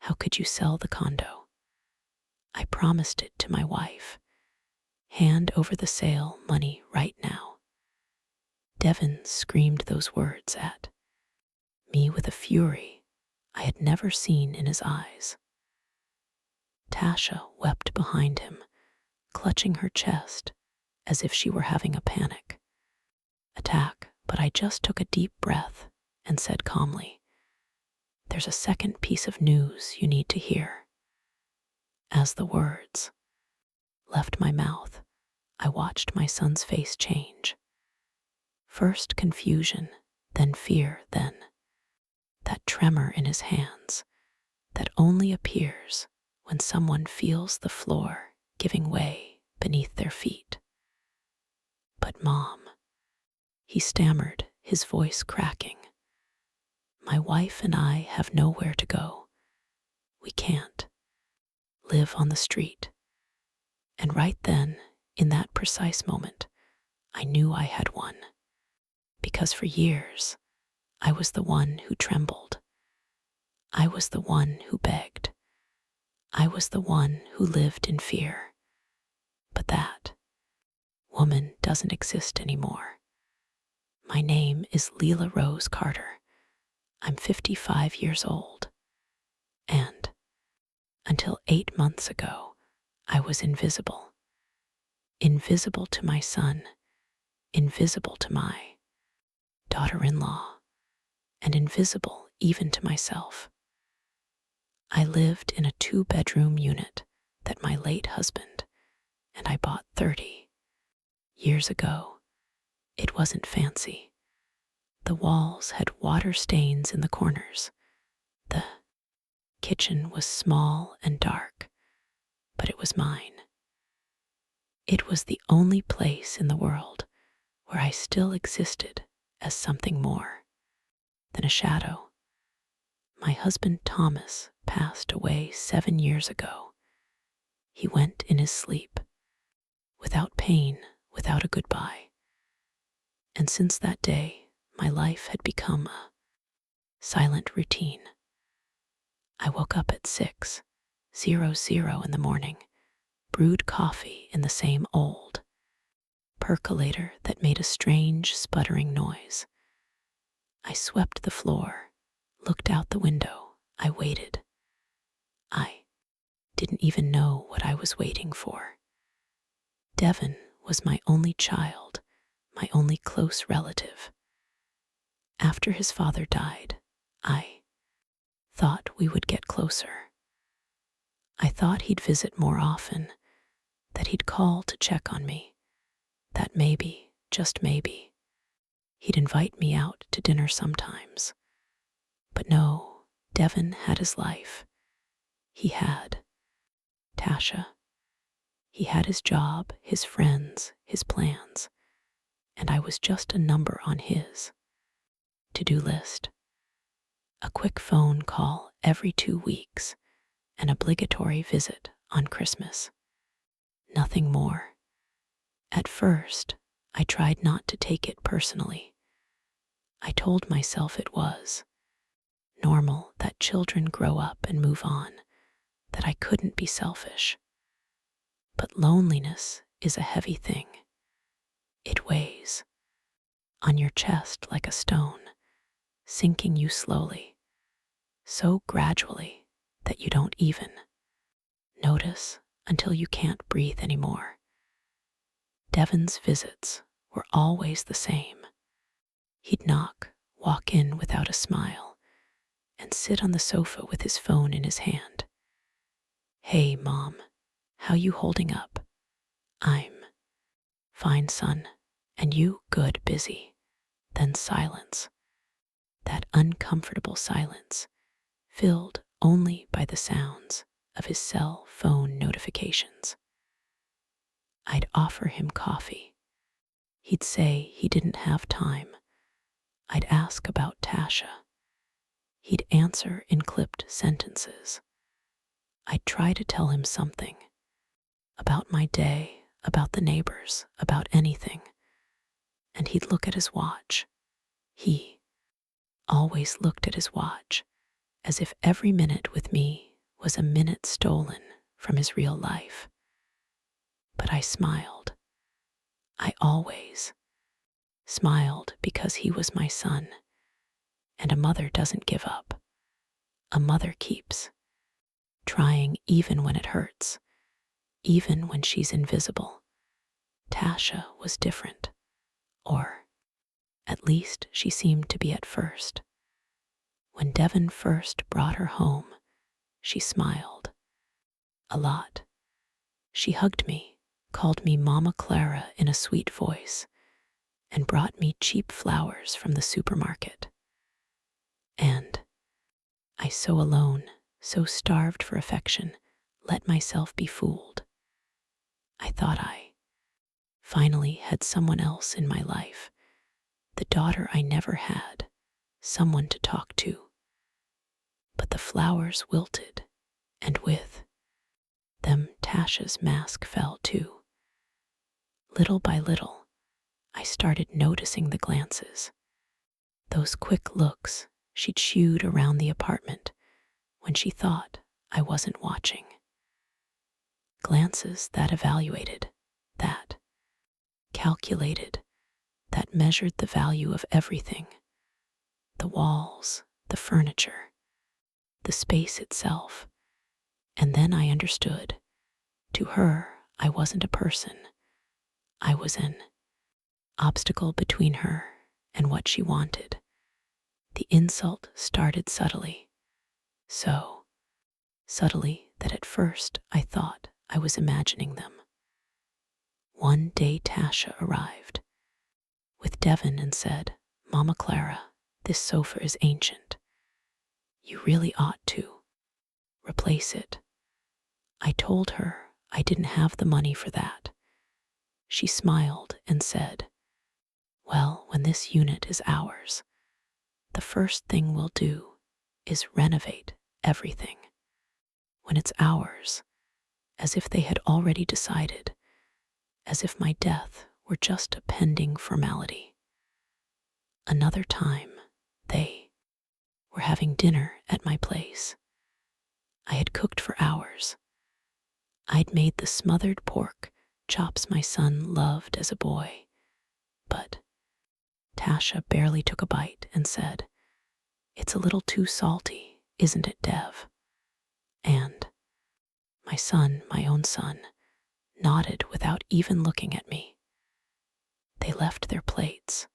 How could you sell the condo? I promised it to my wife. Hand over the sale money right now. Devin screamed those words at me with a fury I had never seen in his eyes. Tasha wept behind him, clutching her chest as if she were having a panic attack, but I just took a deep breath and said calmly, "There's a second piece of news you need to hear." As the words left my mouth, I watched my son's face change. First confusion, then fear, then that tremor in his hands that only appears when someone feels the floor giving way beneath their feet. "But Mom," he stammered, his voice cracking, "my wife and I have nowhere to go. We can't live on the street." And right then, in that precise moment, I knew I had won. Because for years, I was the one who trembled. I was the one who begged. I was the one who lived in fear. But that woman doesn't exist anymore. My name is Leela Rose Carter. I'm 55 years old. And until 8 months ago, I was invisible. Invisible to my son, invisible to my daughter-in-law, and invisible even to myself. I lived in a 2-bedroom unit that my late husband and I bought 30 years ago. It wasn't fancy. The walls had water stains in the corners. The kitchen was small and dark, but it was mine. It was the only place in the world where I still existed as something more than a shadow. My husband Thomas passed away 7 years ago. He went in his sleep, without pain, without a goodbye. And since that day, my life had become a silent routine. I woke up at 6:00 in the morning, brewed coffee in the same old percolator that made a strange sputtering noise. I swept the floor, looked out the window. I waited. I didn't even know what I was waiting for. Devin was my only child, my only close relative. After his father died, I thought we would get closer. I thought he'd visit more often, that he'd call to check on me, that maybe, just maybe, he'd invite me out to dinner sometimes. But no, Devin had his life. He had Tasha. He had his job, his friends, his plans, and I was just a number on his to-do list. A quick phone call every 2 weeks, an obligatory visit on Christmas. Nothing more. At first, I tried not to take it personally. I told myself it was normal that children grow up and move on, that I couldn't be selfish. But loneliness is a heavy thing. It weighs on your chest like a stone, sinking you slowly, so gradually that you don't even notice until you can't breathe anymore. Devin's visits were always the same. He'd knock, walk in without a smile, and sit on the sofa with his phone in his hand. "Hey, Mom, how you holding up?" "I'm fine, son. And you? Good, busy." Then silence. That uncomfortable silence, filled only by the sounds of his cell phone notifications. I'd offer him coffee. He'd say he didn't have time. I'd ask about Tasha. He'd answer in clipped sentences. I'd try to tell him something about my day, about the neighbors, about anything. And he'd look at his watch. He always looked at his watch, as if every minute with me was a minute stolen from his real life. But I smiled. I always smiled because he was my son, and a mother doesn't give up. A mother keeps trying even when it hurts, even when she's invisible. Tasha was different, or at least she seemed to be at first. When Devin first brought her home, she smiled. A lot. She hugged me, called me Mama Clara in a sweet voice, and brought me cheap flowers from the supermarket. And I, so alone, so starved for affection, let myself be fooled. I thought I finally had someone else in my life, the daughter I never had, someone to talk to. But the flowers wilted, and with them Tasha's mask fell too. Little by little, I started noticing the glances, those quick looks she'd shooed around the apartment when she thought I wasn't watching. Glances that evaluated, that calculated, that measured the value of everything: the walls, the furniture, the space itself. And then I understood. To her, I wasn't a person. I was an obstacle between her and what she wanted. The insult started subtly, so subtly that at first I thought I was imagining them. One day Tasha arrived with Devin and said, "Mama Clara, this sofa is ancient. You really ought to replace it." I told her I didn't have the money for that. She smiled and said, "Well, when this unit is ours, the first thing we'll do is renovate everything." When it's ours, as if they had already decided, as if my death were just a pending formality. Another time, they were having dinner at my place. I had cooked for hours. I'd made the smothered pork chops my son loved as a boy, but Tasha barely took a bite and said, "It's a little too salty, isn't it, Dev?" And my son, my own son, nodded without even looking at me. They left their plates,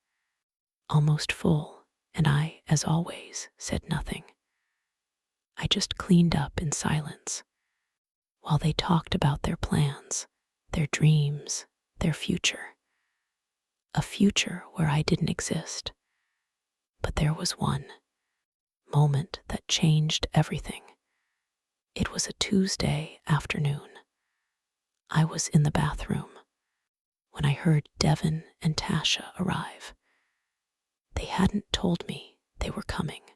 almost full, and I, as always, said nothing. I just cleaned up in silence, while they talked about their plans, their dreams, their future. A future where I didn't exist. But there was one moment that changed everything. It was a Tuesday afternoon. I was in the bathroom when I heard Devin and Tasha arrive. They hadn't told me they were coming.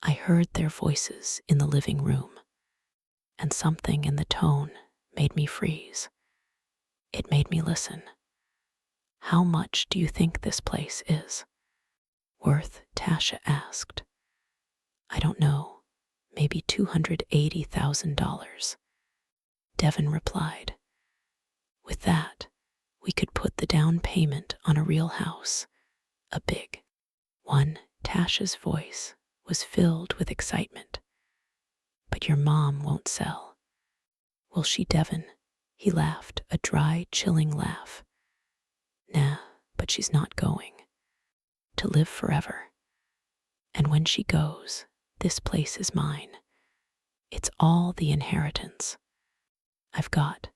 I heard their voices in the living room, and something in the tone made me freeze. It made me listen. "How much do you think this place is worth?" Tasha asked. "I don't know, maybe $280,000. Devin replied. "With that, we could put the down payment on a real house, a big one." Tasha's voice was filled with excitement. "But your mom won't sell, will she, Devin?" He laughed, a dry, chilling laugh. "Nah, but she's not going to live forever. And when she goes, this place is mine. It's all the inheritance I've got."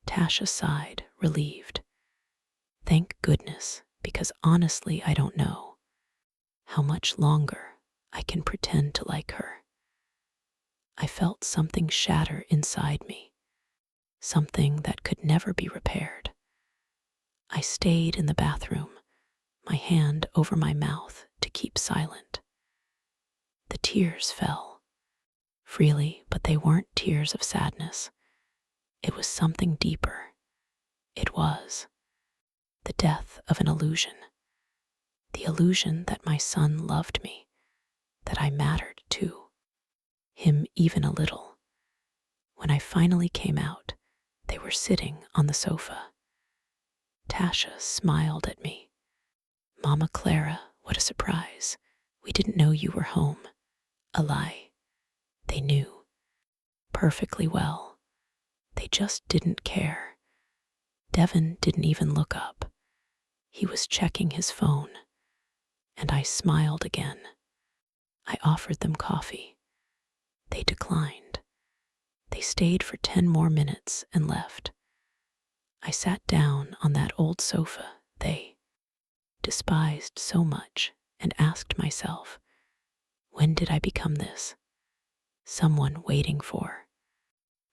Tasha sighed, relieved. "Thank goodness, because honestly I don't know how much longer I can pretend to like her." I felt something shatter inside me, something that could never be repaired. I stayed in the bathroom, my hand over my mouth to keep silent. The tears fell freely, but they weren't tears of sadness. It was something deeper. It was the death of an illusion. The illusion that my son loved me, that I mattered to. him even a little. When I finally came out, they were sitting on the sofa. Tasha smiled at me. "Mama Clara, what a surprise. We didn't know you were home." A lie. They knew perfectly well. They just didn't care. Devin didn't even look up. He was checking his phone, and I smiled again. I offered them coffee. They declined. They stayed for 10 more minutes and left. I sat down on that old sofa they despised so much and asked myself, when did I become this? Someone waiting for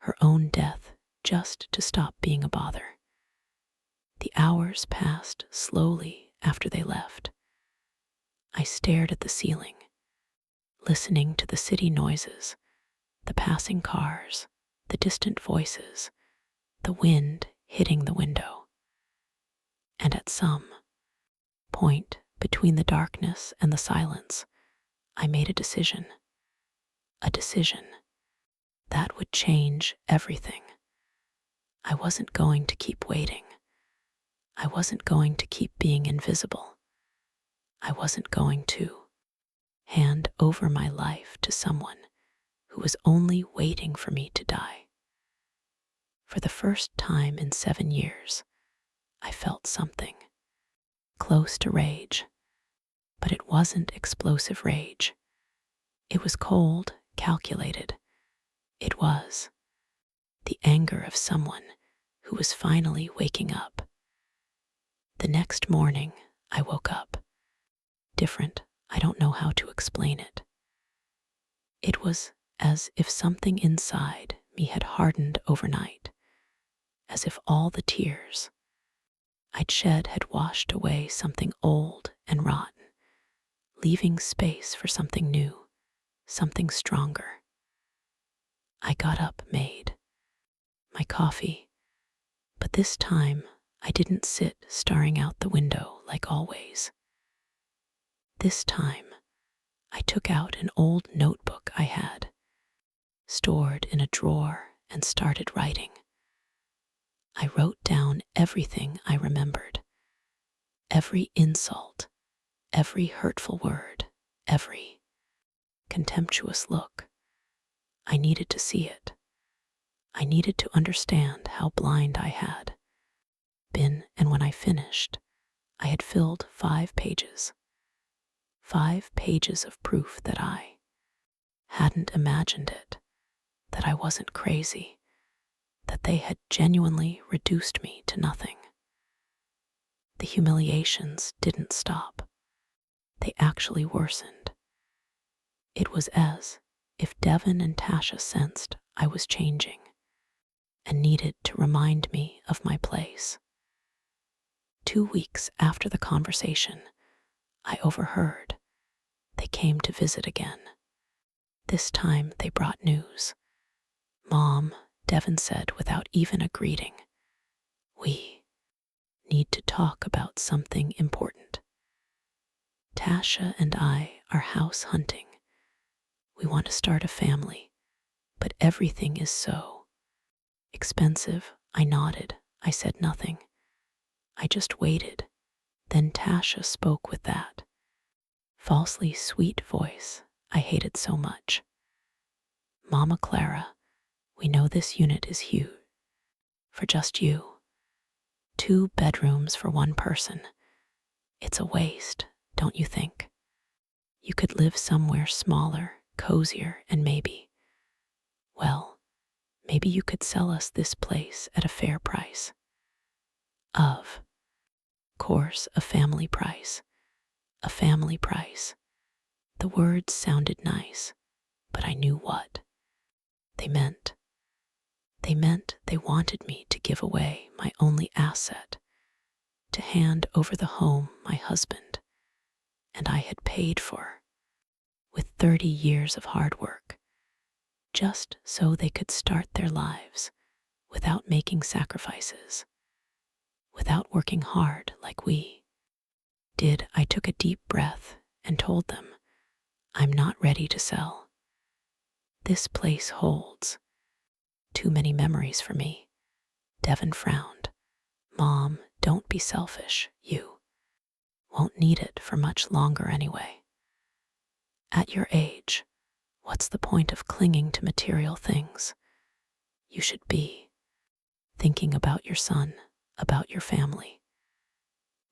her own death just to stop being a bother. The hours passed slowly after they left. I stared at the ceiling, listening to the city noises, the passing cars, the distant voices, the wind hitting the window. And at some point between the darkness and the silence, I made a decision that would change everything. I wasn't going to keep waiting. I wasn't going to keep being invisible. I wasn't going to hand over my life to someone who was only waiting for me to die. For the first time in 7 years, I felt something close to rage, but it wasn't explosive rage. It was cold, calculated. It was the anger of someone who was finally waking up. The next morning, I woke up. Different, I don't know how to explain it. It was as if something inside me had hardened overnight, as if all the tears I'd shed had washed away something old and rotten, leaving space for something new, something stronger. I got up, made my coffee, but this time I didn't sit staring out the window like always. This time I took out an old notebook I had stored in a drawer and started writing. I wrote down everything I remembered, every insult, every hurtful word, every contemptuous look. I needed to see it. I needed to understand how blind I had been, and when I finished, I had filled 5 pages. 5 pages of proof that I hadn't imagined it, that I wasn't crazy, that they had genuinely reduced me to nothing. The humiliations didn't stop. They actually worsened. It was as if Devin and Tasha sensed I was changing and needed to remind me of my place. 2 weeks after the conversation, I overheard. They came to visit again. This time they brought news. "Mom," Devin said without even a greeting, "we need to talk about something important. Tasha and I are house hunting. We want to start a family, but everything is so expensive." I nodded. I said nothing. I just waited. Then Tasha spoke with that falsely sweet voice I hated so much. "Mama Clara, we know this unit is huge for just you. 2 bedrooms for 1 person. It's a waste, don't you think? You could live somewhere smaller, cozier, and maybe you could sell us this place at a fair price." Of course, a family price. A family price. The words sounded nice, but I knew what they meant. They meant they wanted me to give away my only asset, to hand over the home my husband and I had paid for with 30 years of hard work, just so they could start their lives without making sacrifices, without working hard like we did. I took a deep breath and told them, "I'm not ready to sell. This place holds too many memories for me. Devin frowned. Mom, don't be selfish. You won't need it for much longer anyway. At your age, what's the point of clinging to material things? You should be thinking about your son, about your family.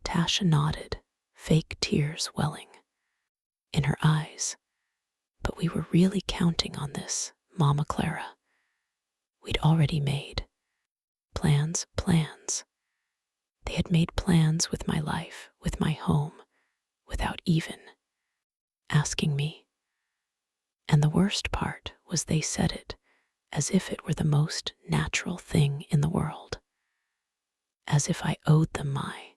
Tasha nodded, fake tears welling in her eyes. But we were really counting on this, Mama Clara. We'd already made plans. They had made plans with my life, with my home, without even asking me. And the worst part was they said it as if it were the most natural thing in the world, as if I owed them my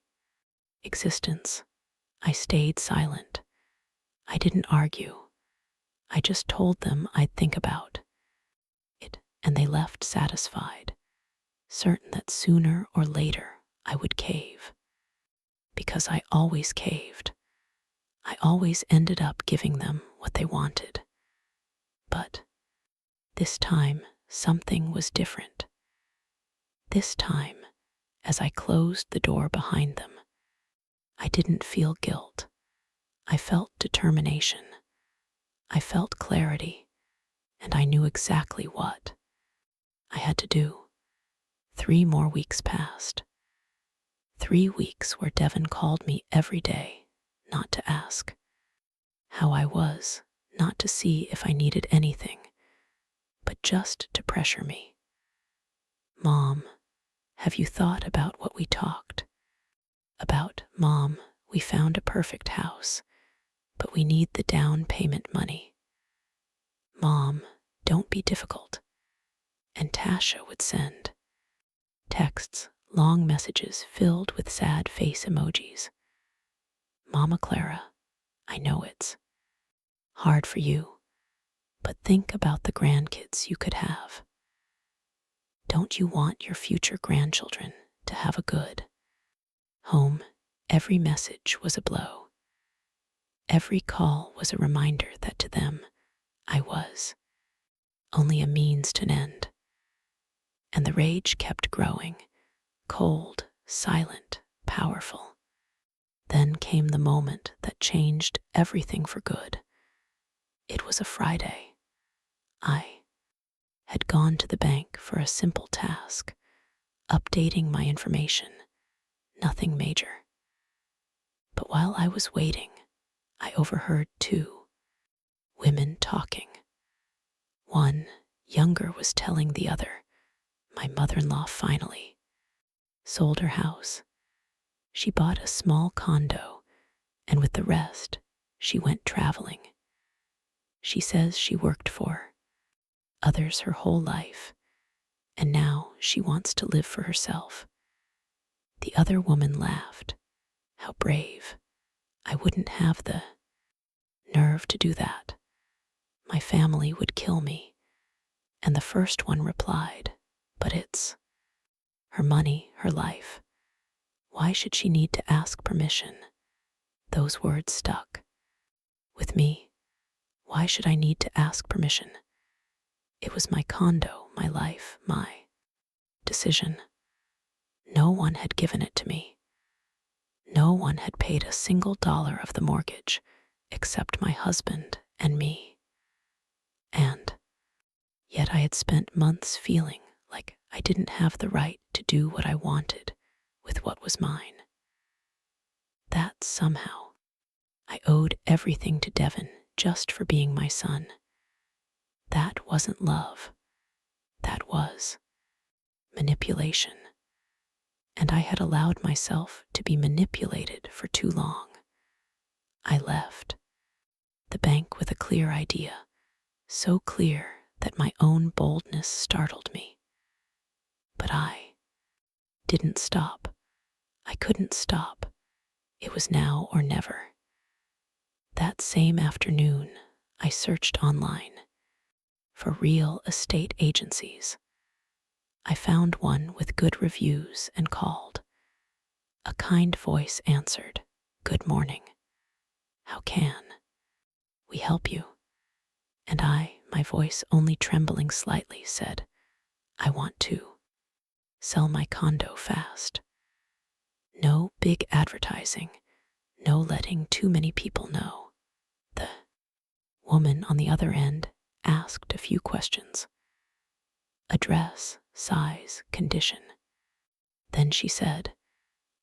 existence. I stayed silent. I didn't argue. I just told them I'd think about it, and they left satisfied, certain that sooner or later I would cave. Because I always caved. I always ended up giving them what they wanted. But this time, something was different. This time, as I closed the door behind them, I didn't feel guilt. I felt determination. I felt clarity, and I knew exactly what I had to do. 3 more weeks passed. 3 weeks where Devin called me every day, not to ask how I was, not to see if I needed anything, but just to pressure me. Mom, have you thought about what we talked about? Mom, we found a perfect house, but we need the down payment money. Mom, don't be difficult. And Tasha would send texts, long messages filled with sad face emojis. Mama Clara, I know it's hard for you, but think about the grandkids you could have. Don't you want your future grandchildren to have a good home? Every message was a blow. Every call was a reminder that to them, I was only a means to an end. And the rage kept growing, cold, silent, powerful. Then came the moment that changed everything for good. It was a Friday. I had gone to the bank for a simple task, updating my information, nothing major. But while I was waiting, I overheard 2 women talking. One, younger, was telling the other, my mother-in-law finally sold her house. She bought a small condo, and with the rest, she went traveling. She says she worked for others her whole life, and now she wants to live for herself. The other woman laughed. How brave. I wouldn't have the nerve to do that. My family would kill me. And the first one replied, but it's her money, her life. Why should she need to ask permission? Those words stuck with me. Why should I need to ask permission? It was my condo, my life, my decision. No one had given it to me. No one had paid a single dollar of the mortgage except my husband and me. And yet I had spent months feeling like I didn't have the right to do what I wanted with what was mine. That somehow I owed everything to Devin just for being my son. That wasn't love. That was manipulation. And I had allowed myself to be manipulated for too long. I left the bank with a clear idea, so clear that my own boldness startled me. But I didn't stop. I couldn't stop. It was now or never. That same afternoon, I searched online for real estate agencies. I found one with good reviews and called. A kind voice answered, "Good morning. How can we help you?" And I, my voice only trembling slightly, said, I want to sell my condo fast. No big advertising, no letting too many people know. The woman on the other end asked a few questions. Address, size, condition. Then she said,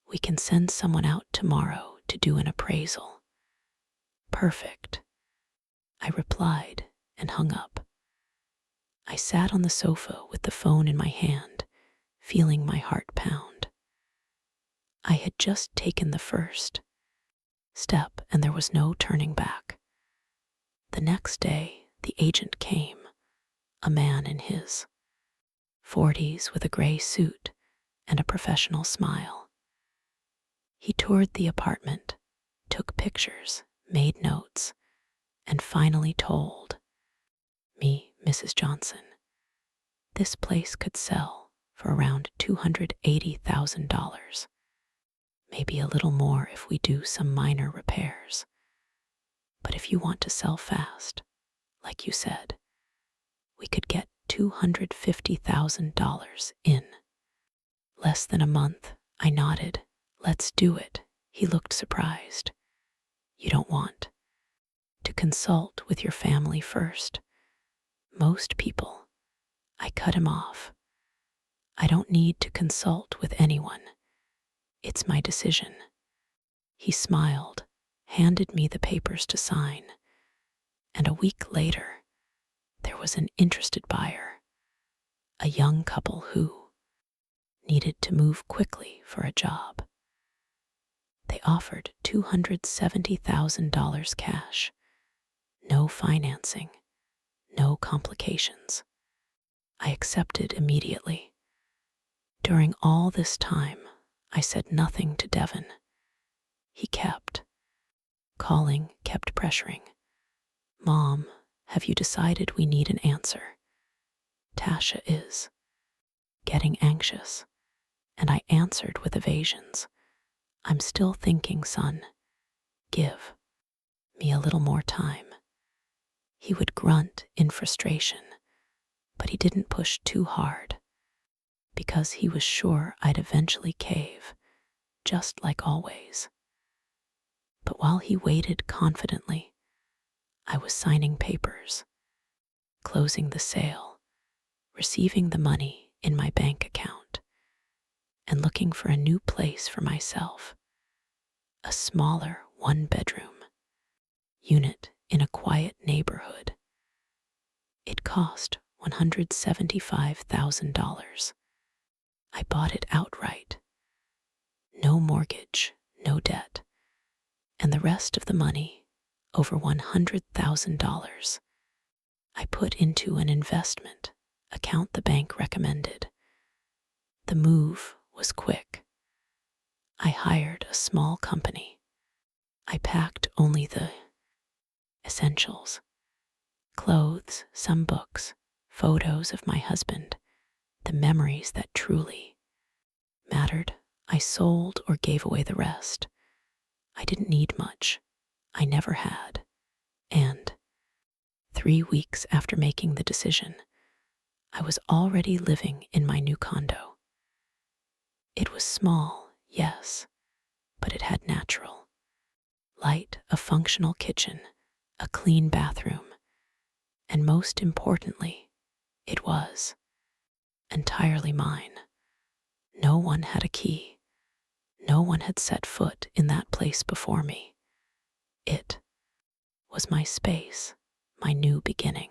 we can send someone out tomorrow to do an appraisal. Perfect, I replied and hung up. I sat on the sofa with the phone in my hand, feeling my heart pound. I had just taken the first step and there was no turning back. The next day, the agent came, a man in his 40s with a gray suit and a professional smile. He toured the apartment, took pictures, made notes, and finally told me, Mrs. Johnson, this place could sell for around $280,000. Maybe a little more if we do some minor repairs. But if you want to sell fast, like you said, we could get $250,000 in less than a month. I nodded. Let's do it. He looked surprised. You don't want to consult with your family first? Most people. I cut him off. I don't need to consult with anyone. It's my decision. He smiled, handed me the papers to sign, and a week later, there was an interested buyer, a young couple who needed to move quickly for a job. They offered $270,000 cash, no financing, no complications. I accepted immediately. During all this time, I said nothing to Devin. He kept calling, kept pressuring. Mom, have you decided we need an answer? Tasha is getting anxious, and I answered with evasions. I'm still thinking, son. Give me a little more time. He would grunt in frustration, but he didn't push too hard, because he was sure I'd eventually cave, just like always. But while he waited confidently, I was signing papers, closing the sale, receiving the money in my bank account, and looking for a new place for myself, a smaller one-bedroom unit in a quiet neighborhood. It cost $175,000. I bought it outright. No mortgage, no debt, and the rest of the money, over $100,000, I put into an investment account the bank recommended. The move was quick. I hired a small company. I packed only the essentials: clothes, some books, photos of my husband, the memories that truly mattered. I sold or gave away the rest. I didn't need much. I never had. And 3 weeks after making the decision, I was already living in my new condo. It was small, yes, but it had natural light, a functional kitchen, a clean bathroom, and most importantly, it was entirely mine. No one had a key. No one had set foot in that place before me. It was my space, my new beginning.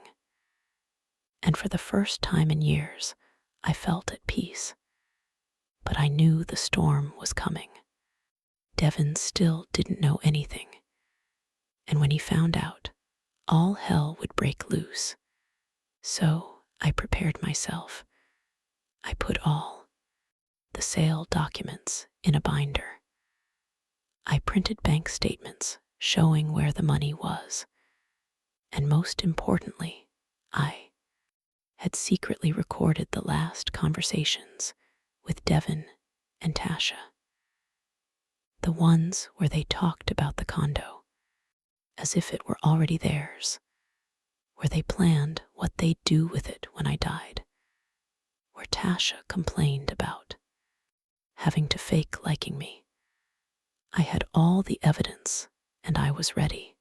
And for the first time in years, I felt at peace. But I knew the storm was coming. Devin still didn't know anything. And when he found out, all hell would break loose. So I prepared myself. I put all the sale documents in a binder. I printed bank statements showing where the money was. And most importantly, I had secretly recorded the last conversations with Devin and Tasha. The ones where they talked about the condo, as if it were already theirs, where they planned what they'd do with it when I died, where Tasha complained about having to fake liking me. I had all the evidence, and I was ready.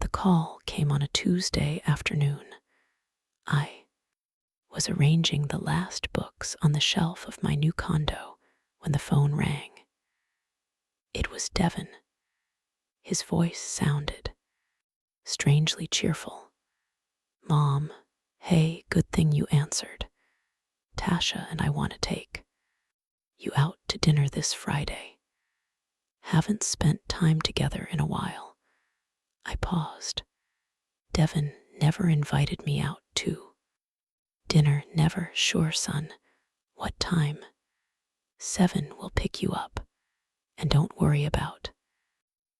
The call came on a Tuesday afternoon. I was arranging the last books on the shelf of my new condo when the phone rang. It was Devin. His voice sounded strangely cheerful. "Mom, hey, good thing you answered. Tasha and I want to take you out to dinner this Friday. Haven't spent time together in a while." I paused. Devin never invited me out to dinner, never. "Sure, son. What time?" "7 will pick you up. And don't worry about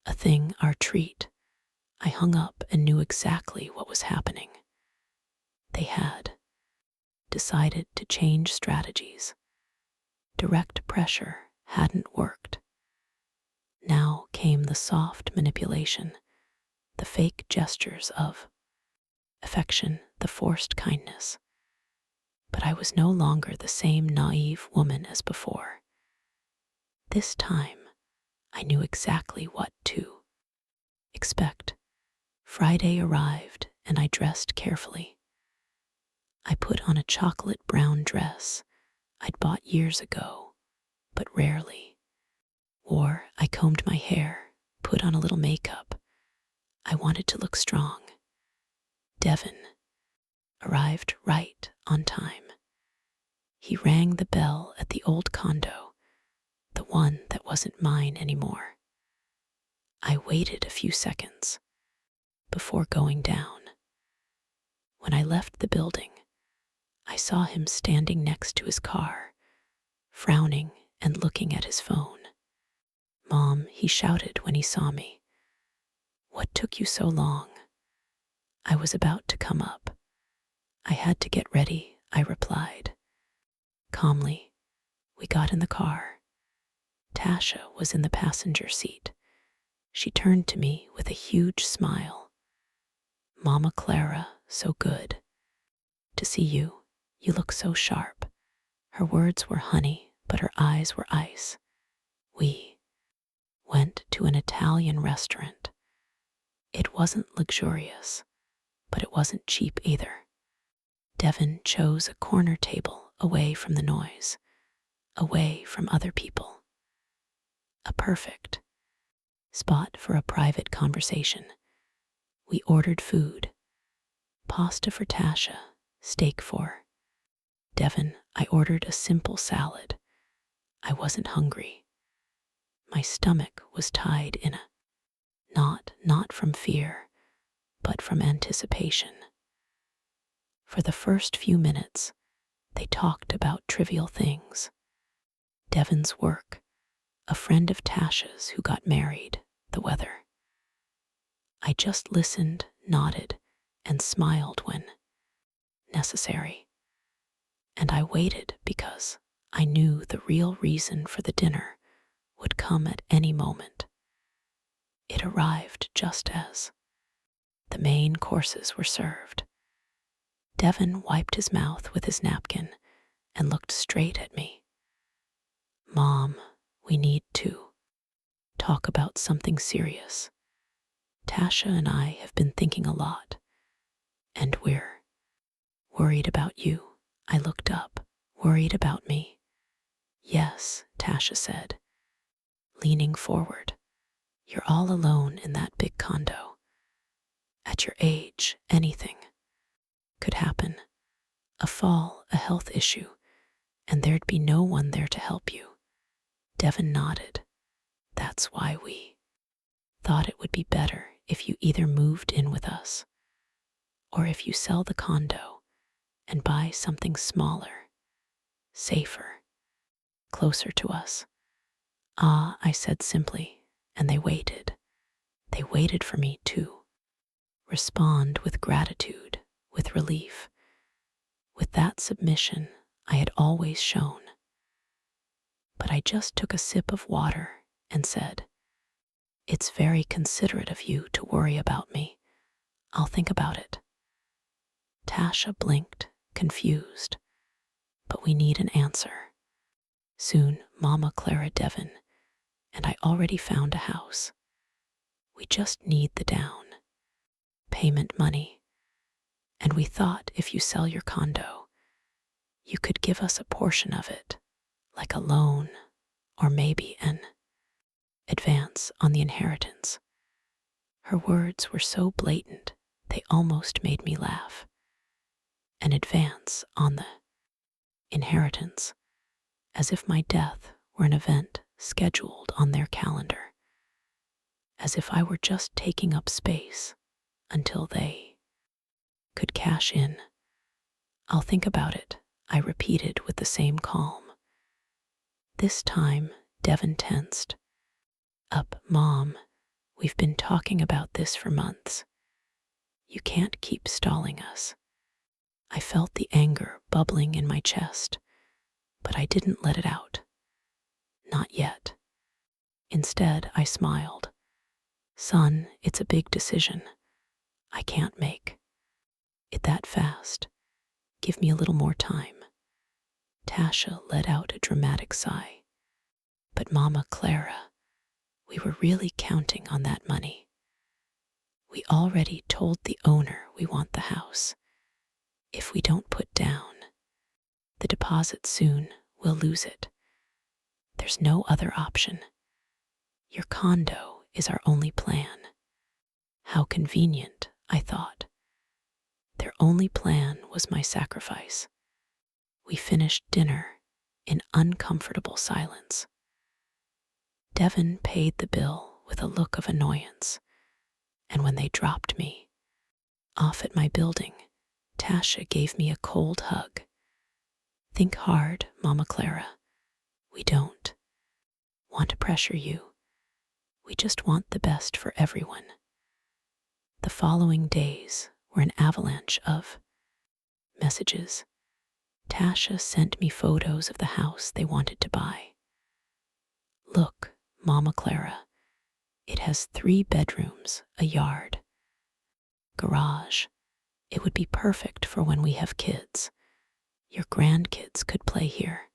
a thing, our treat." I hung up and knew exactly what was happening. They had decided to change strategies. Direct pressure hadn't worked. Now came the soft manipulation, the fake gestures of affection, the forced kindness. But I was no longer the same naive woman as before. This time, I knew exactly what to expect. Friday arrived, and I dressed carefully. I put on a chocolate brown dress I'd bought years ago, but rarely wore. I combed my hair, put on a little makeup. I wanted to look strong. Devin arrived right on time. He rang the bell at the old condo, the one that wasn't mine anymore. I waited a few seconds before going down. When I left the building, I saw him standing next to his car, frowning and looking at his phone. "Mom," he shouted when he saw me. "What took you so long?" I was about to come up. "I had to get ready," I replied. Calmly, we got in the car. Tasha was in the passenger seat. She turned to me with a huge smile. "Mama Clara, so good to see you. You look so sharp." Her words were honey, but her eyes were ice. We went to an Italian restaurant. It wasn't luxurious, but it wasn't cheap either. Devin chose a corner table away from the noise, away from other people. A perfect spot for a private conversation. We ordered food. Pasta for Tasha, steak for Devin. I ordered a simple salad. I wasn't hungry. My stomach was tied in a knot, not from fear, but from anticipation. For the first few minutes, they talked about trivial things. Devin's work, a friend of Tasha's who got married, the weather. I just listened, nodded, and smiled when necessary. And I waited because I knew the real reason for the dinner would come at any moment. It arrived just as the main courses were served. Devin wiped his mouth with his napkin and looked straight at me. "Mom, we need to talk about something serious. Tasha and I have been thinking a lot, and we're worried about you." I looked up. "Worried about me?" "Yes," Tasha said, leaning forward. "You're all alone in that big condo. At your age, anything could happen. A fall, a health issue, and there'd be no one there to help you." Devin nodded. "That's why we thought it would be better if you either moved in with us or if you sell the condo and buy something smaller, safer, closer to us." "Ah," I said simply, and they waited. They waited for me to respond with gratitude, with relief, with that submission I had always shown. But I just took a sip of water and said, "It's very considerate of you to worry about me. I'll think about it." Tasha blinked, confused. But we need an answer. Soon, Mama Clara Devon and I already found a house. We just need the down payment money. And we thought if you sell your condo, you could give us a portion of it, like a loan or maybe an advance on the inheritance. Her words were so blatant, they almost made me laugh. An advance on the inheritance, as if my death were an event scheduled on their calendar, as if I were just taking up space until they could cash in. I'll think about it, I repeated with the same calm. This time, Devon tensed. Up, Mom, we've been talking about this for months. You can't keep stalling us. I felt the anger bubbling in my chest, but I didn't let it out. Not yet. Instead, I smiled. Son, it's a big decision. I can't make it that fast. Give me a little more time. Tasha let out a dramatic sigh. But Mama Clara, we were really counting on that money. We already told the owner we want the house. If we don't put down the deposit soon, we'll lose it. There's no other option. Your condo is our only plan. How convenient, I thought. Their only plan was my sacrifice. We finished dinner in uncomfortable silence. Devon paid the bill with a look of annoyance, and when they dropped me off at my building, Tasha gave me a cold hug. Think hard, Mama Clara. We don't want to pressure you. We just want the best for everyone. The following days were an avalanche of messages. Tasha sent me photos of the house they wanted to buy. Look, Mama Clara, it has 3 bedrooms, a yard, garage. It would be perfect for when we have kids. Your grandkids could play here.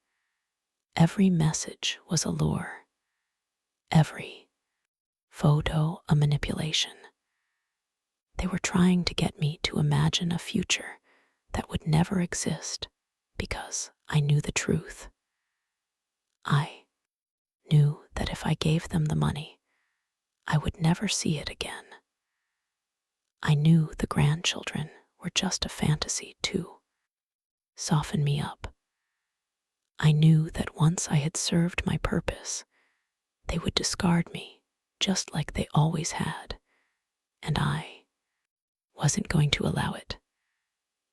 Every message was a lure. Every photo a manipulation. They were trying to get me to imagine a future that would never exist because I knew the truth. I knew that if I gave them the money, I would never see it again. I knew the grandchildren were just a fantasy to soften me up. I knew that once I had served my purpose, they would discard me just like they always had, and I wasn't going to allow it.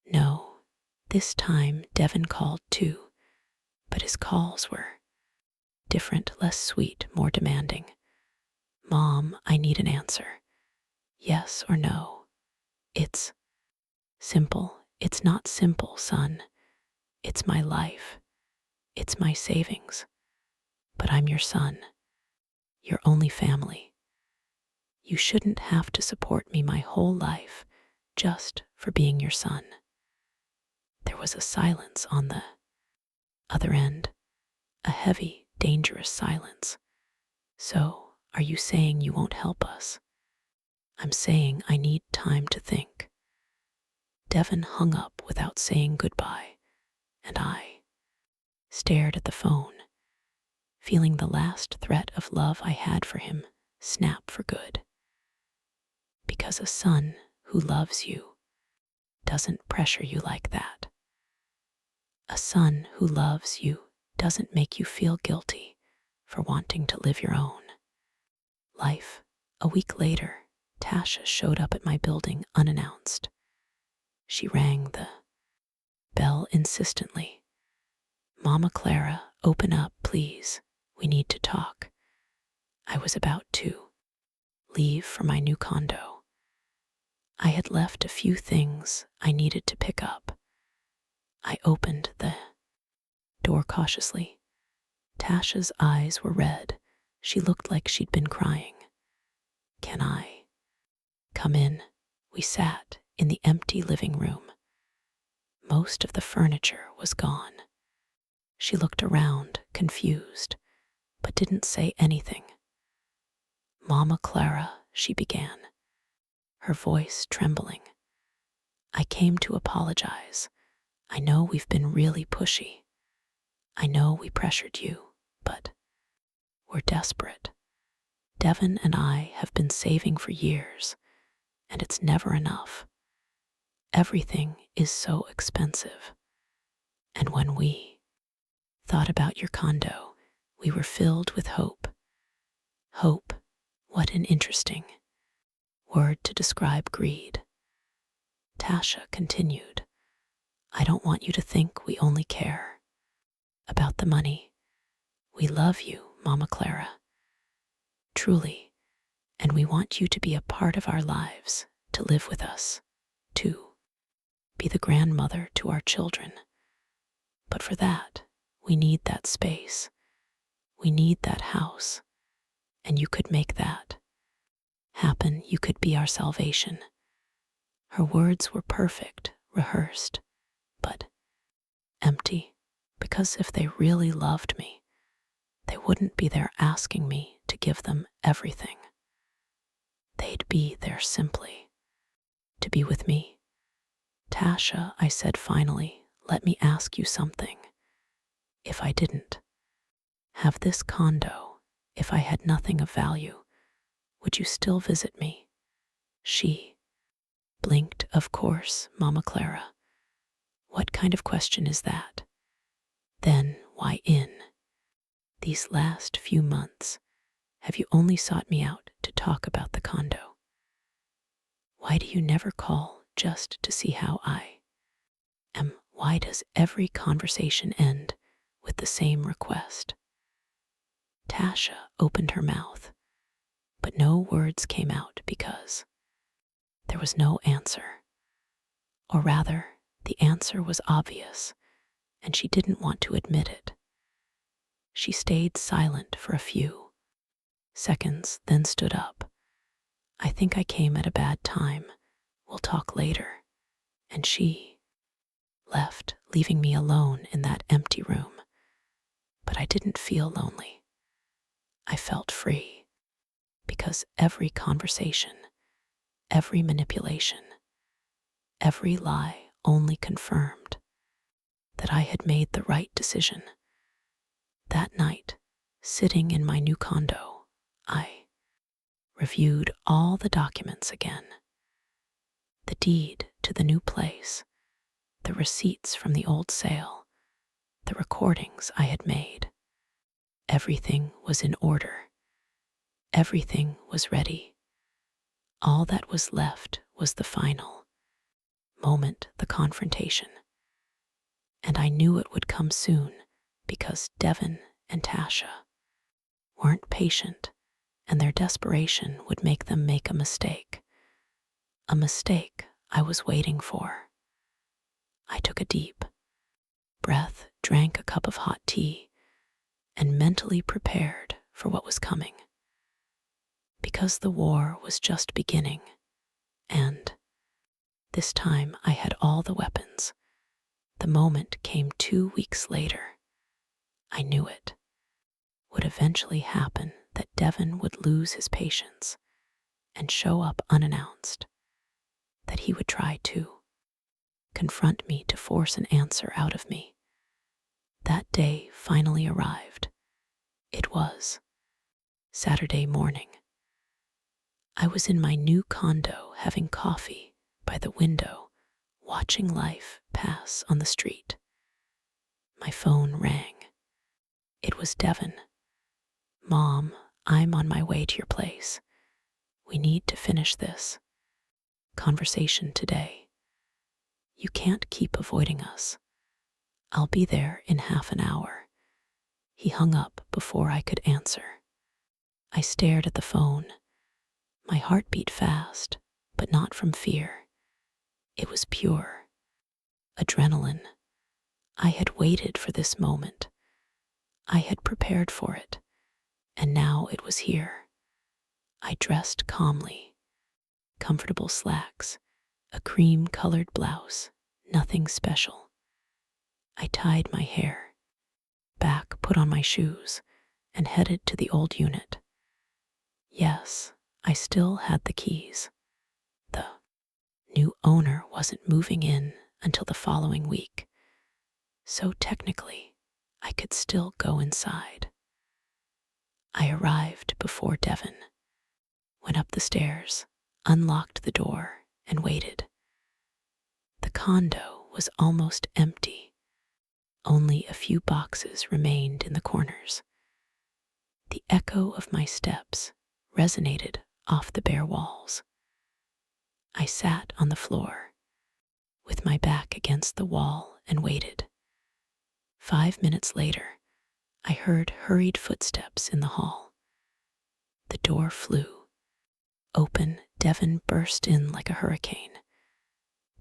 No, this time Devon called too, but his calls were different, less sweet, more demanding. Mom, I need an answer. Yes or no. It's simple. It's not simple, son. It's my life. It's my savings. But I'm your son. Your only family. You shouldn't have to support me my whole life just for being your son. There was a silence on the other end, a heavy, dangerous silence. So, are you saying you won't help us? I'm saying I need time to think. Devon hung up without saying goodbye, and I stared at the phone, feeling the last threat of love I had for him snap for good. Because a son who loves you doesn't pressure you like that. A son who loves you doesn't make you feel guilty for wanting to live your own life. A week later, Tasha showed up at my building unannounced. She rang the bell insistently. Mama Clara, open up, please. We need to talk. I was about to leave for my new condo. I had left a few things I needed to pick up. I opened the door cautiously. Tasha's eyes were red. She looked like she'd been crying. Can I come in? We sat in the empty living room. Most of the furniture was gone. She looked around, confused, but didn't say anything. "Mama Clara," she began, her voice trembling. "I came to apologize. I know we've been really pushy. I know we pressured you, but we're desperate. Devin and I have been saving for years, and it's never enough. Everything is so expensive. And when we thought about your condo, we were filled with hope. Hope, what an interesting word to describe greed." Tasha continued, "I don't want you to think we only care about the money. We love you, Mama Clara. Truly, and we want you to be a part of our lives, to live with us, to be the grandmother to our children. But for that, we need that space. We need that house. And you could make that happen. You could be our salvation." Her words were perfect, rehearsed, but empty, because if they really loved me, they wouldn't be there asking me to give them everything. They'd be there simply to be with me. "Tasha," I said finally, "let me ask you something. If I didn't have this condo, if I had nothing of value, would you still visit me?" She blinked. "Of course, Mama Clara. What kind of question is that? Then why in these last few months have you only sought me out to talk about the condo? Why do you never call just to see how I am? Why does every conversation end with the same request?" Tasha opened her mouth, but no words came out because there was no answer. Or rather, the answer was obvious, and she didn't want to admit it. She stayed silent for a few seconds, then stood up. "I think I came at a bad time. We'll talk later." And she left, leaving me alone in that empty room. But I didn't feel lonely. I felt free, because every conversation, every manipulation, every lie only confirmed that I had made the right decision. That night, sitting in my new condo, I reviewed all the documents again. The deed to the new place, the receipts from the old sale, the recordings I had made. Everything was in order. Everything was ready. All that was left was the final moment, the confrontation. And I knew it would come soon because Devin and Tasha weren't patient, and their desperation would make them make a mistake. A mistake I was waiting for. I took a deep breath, drank a cup of hot tea, and mentally prepared for what was coming. Because the war was just beginning, and this time I had all the weapons. The moment came 2 weeks later. I knew it would eventually happen, that Devin would lose his patience and show up unannounced, that he would try to confront me to force an answer out of me. That day finally arrived. It was Saturday morning. I was in my new condo having coffee by the window, watching life pass on the street. My phone rang. It was Devin. "Mom, I'm on my way to your place. We need to finish this conversation today. You can't keep avoiding us. I'll be there in half an hour." He hung up before I could answer. I stared at the phone. My heart beat fast, but not from fear. It was pure adrenaline. I had waited for this moment. I had prepared for it, and now it was here. I dressed calmly. Comfortable slacks, a cream-colored blouse, Nothing special. I tied my hair back, put on my shoes, and headed to the old unit. Yes, I still had the keys. The new owner wasn't moving in until the following week, so technically, I could still go inside. I arrived before Devon, went up the stairs, unlocked the door, and waited. The condo was almost empty. Only a few boxes remained in the corners. The echo of my steps resonated off the bare walls. I sat on the floor, with my back against the wall, and waited. 5 minutes later, I heard hurried footsteps in the hall. The door flew open. Devon burst in like a hurricane.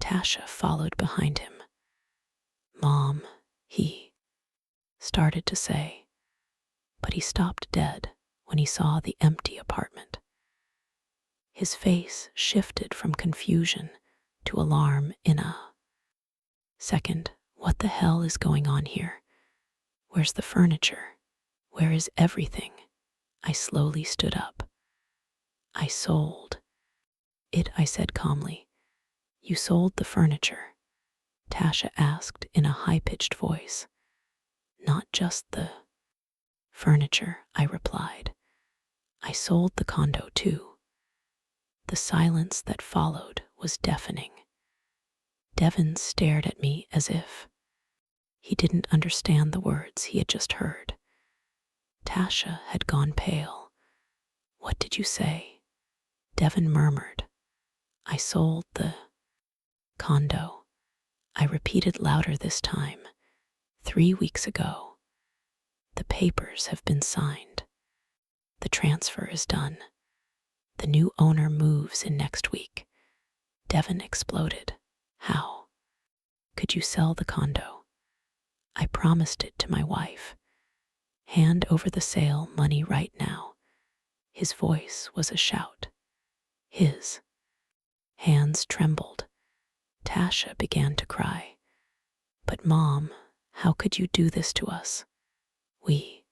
Tasha followed behind him. "Mom," he started to say, but he stopped dead when he saw the empty apartment. His face shifted from confusion to alarm in a second. What the hell is going on here? Where's the furniture? Where is everything? I slowly stood up. "I sold it," I said calmly. "You sold the furniture?" Tasha asked in a high-pitched voice. "Not just the furniture," I replied. "I sold the condo too." The silence that followed was deafening. Devon stared at me as if he didn't understand the words he had just heard. Tasha had gone pale. "What did you say?" Devon murmured. "I sold the condo." I repeated louder this time. 3 weeks ago. The papers have been signed. The transfer is done. The new owner moves in next week. Devon exploded. "How could you sell the condo?" "I promised it to my wife. Hand over the sale money right now." His voice was a shout. His hands trembled. Tasha began to cry. "But Mom, how could you do this to us? We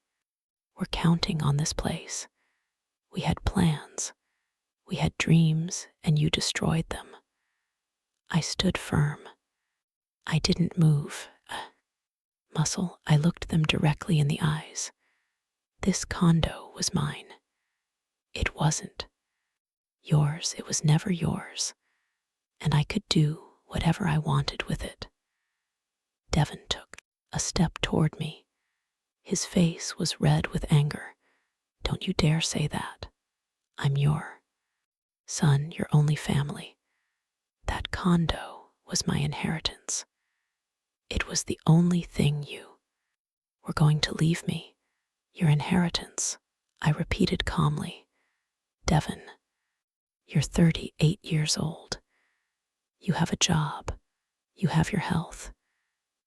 were counting on this place. We had plans. We had dreams, and you destroyed them." I stood firm. I didn't move a muscle. I looked them directly in the eyes. This condo was mine. It wasn't yours. It was never yours. And I could do whatever I wanted with it. Devon took a step toward me. His face was red with anger. "Don't you dare say that. I'm your son, your only family. That condo was my inheritance. It was the only thing you were going to leave me. Your inheritance," I repeated calmly. "Devon, you're 38 years old. You have a job. You have your health.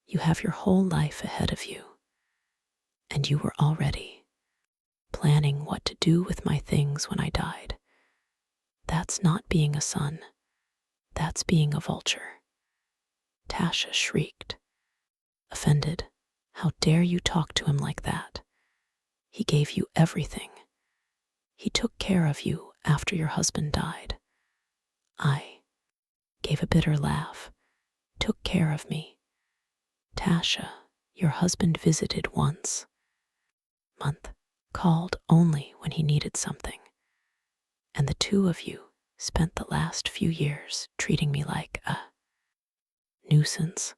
You have your whole life ahead of you. And you were already planning what to do with my things when I died. That's not being a son. That's being a vulture." Tasha shrieked, offended. "How dare you talk to him like that? He gave you everything. He took care of you after your husband died." I gave a bitter laugh. "Took care of me? Tasha, your husband visited once a month, called only when he needed something. And the two of you spent the last few years treating me like a nuisance,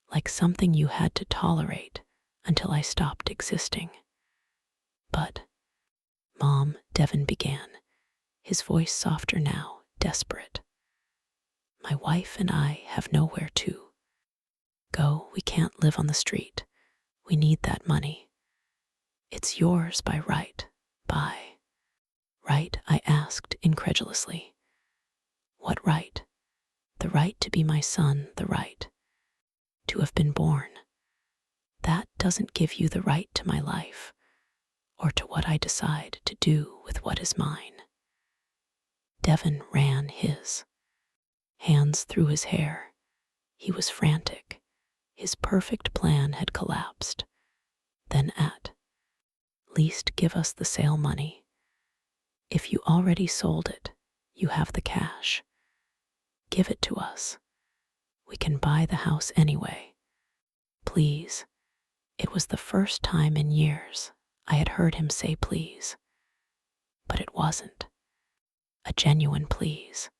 like something you had to tolerate until I stopped existing." "But, Mom," Devon began, his voice softer now, desperate. "My wife and I have nowhere to go. We can't live on the street. We need that money. It's yours by right." "By right?" I asked incredulously. "What right?" "The right to be my son, the right to have been born. That doesn't give you the right to my life, or to what I decide to do with what is mine." Devon ran his hands through his hair. He was frantic. His perfect plan had collapsed. Then at least give us the sale money. If you already sold it, you have the cash. Give it to us. We can buy the house anyway. Please. It was the first time in years I had heard him say please. But it wasn't a genuine please.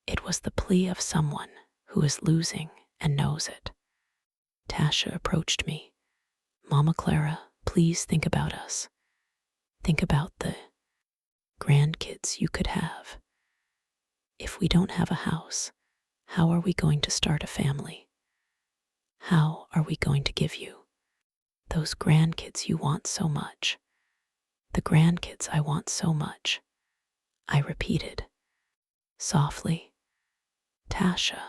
It was the plea of someone who is losing and knows it. Tasha approached me. Mama Clara, please think about us. Think about the grandkids you could have. If we don't have a house, how are we going to start a family? How are we going to give you those grandkids you want so much? The grandkids I want so much, I repeated, softly. Tasha,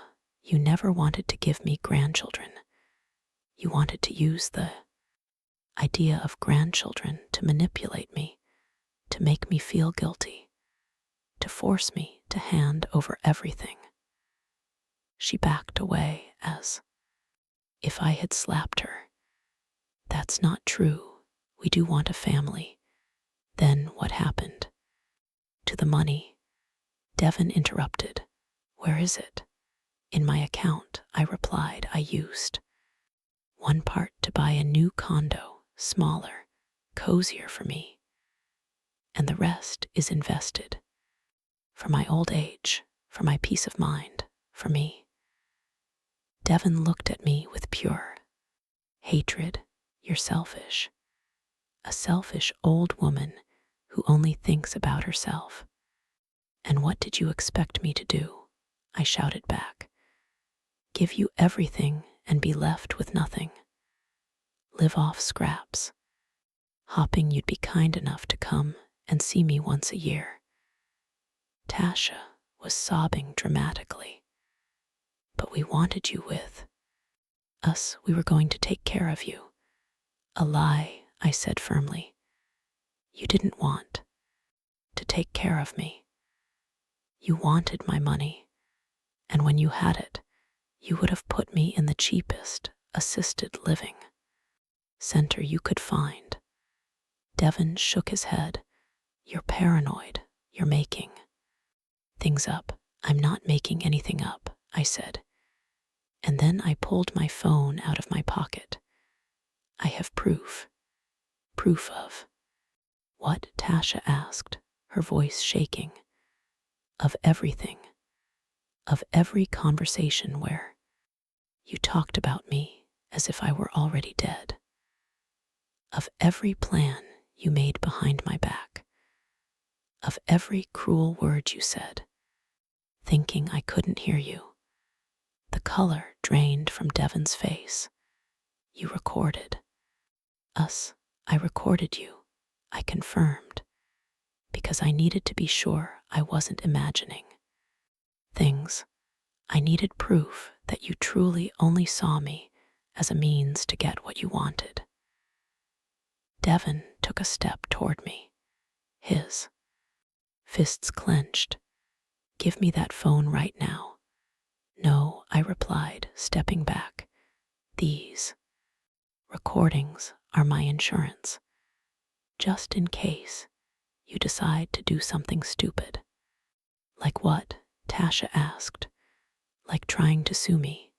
you never wanted to give me grandchildren. You wanted to use the idea of grandchildren to manipulate me, to make me feel guilty, to force me to hand over everything. She backed away as if I had slapped her. That's not true. We do want a family. Then what happened? To the money. Devin interrupted. Where is it? In my account, I replied. I used one part to buy a new condo, smaller, cozier for me, and the rest is invested. For my old age, for my peace of mind, for me. Devin looked at me with pure hatred. You're selfish. A selfish old woman who only thinks about herself. And what did you expect me to do? I shouted back. Give you everything and be left with nothing. Live off scraps. Hoping you'd be kind enough to come and see me once a year. Tasha was sobbing dramatically. But we wanted you with us. We were going to take care of you. A lie, I said firmly. You didn't want to take care of me. You wanted my money, and when you had it, you would have put me in the cheapest assisted living center you could find. Devin shook his head. You're paranoid. You're making things up. I'm not making anything up, I said. And then I pulled my phone out of my pocket. I have proof. Proof of what? Tasha asked, her voice shaking. Of everything. Of every conversation where you talked about me as if I were already dead. Of every plan you made behind my back. Of every cruel word you said, thinking I couldn't hear you. The color drained from Devin's face. You recorded us. I recorded you. I confirmed. Because I needed to be sure I wasn't imagining things. I needed proof that you truly only saw me as a means to get what you wanted. Devin took a step toward me. His fists clenched. Give me that phone right now. No, I replied, stepping back. These recordings are my insurance. Just in case you decide to do something stupid. Like what? Tasha asked. Like trying to sue me.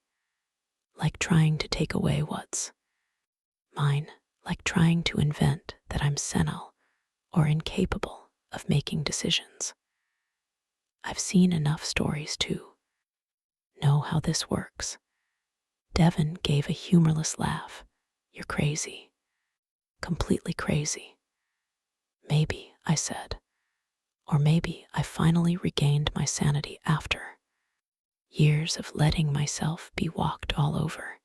Like trying to take away what's mine. Like trying to invent that I'm senile or incapable of making decisions. I've seen enough stories to know how this works. Devin gave a humorless laugh. You're crazy. Completely crazy. Maybe, I said. Or maybe I finally regained my sanity after years of letting myself be walked all over.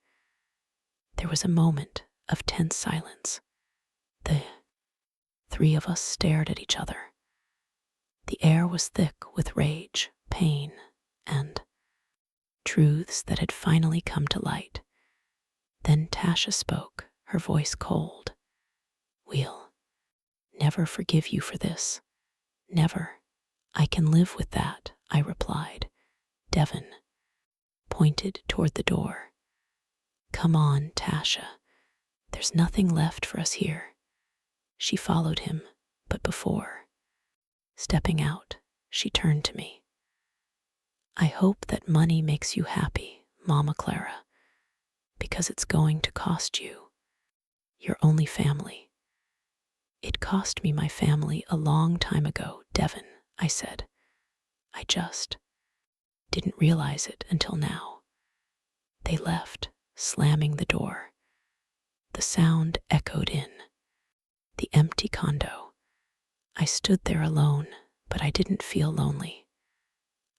There was a moment of tense silence. The three of us stared at each other. The air was thick with rage, pain, and truths that had finally come to light. Then Tasha spoke, her voice cold. We'll never forgive you for this. Never. I can live with that, I replied. Devin pointed toward the door. "Come on, Tasha. There's nothing left for us here." She followed him, but before stepping out, she turned to me. "I hope that money makes you happy, Mama Clara, because it's going to cost you your only family." "It cost me my family a long time ago, Devin," I said. "I just didn't realize it until now." They left, slamming the door. The sound echoed in the empty condo. I stood there alone, but I didn't feel lonely.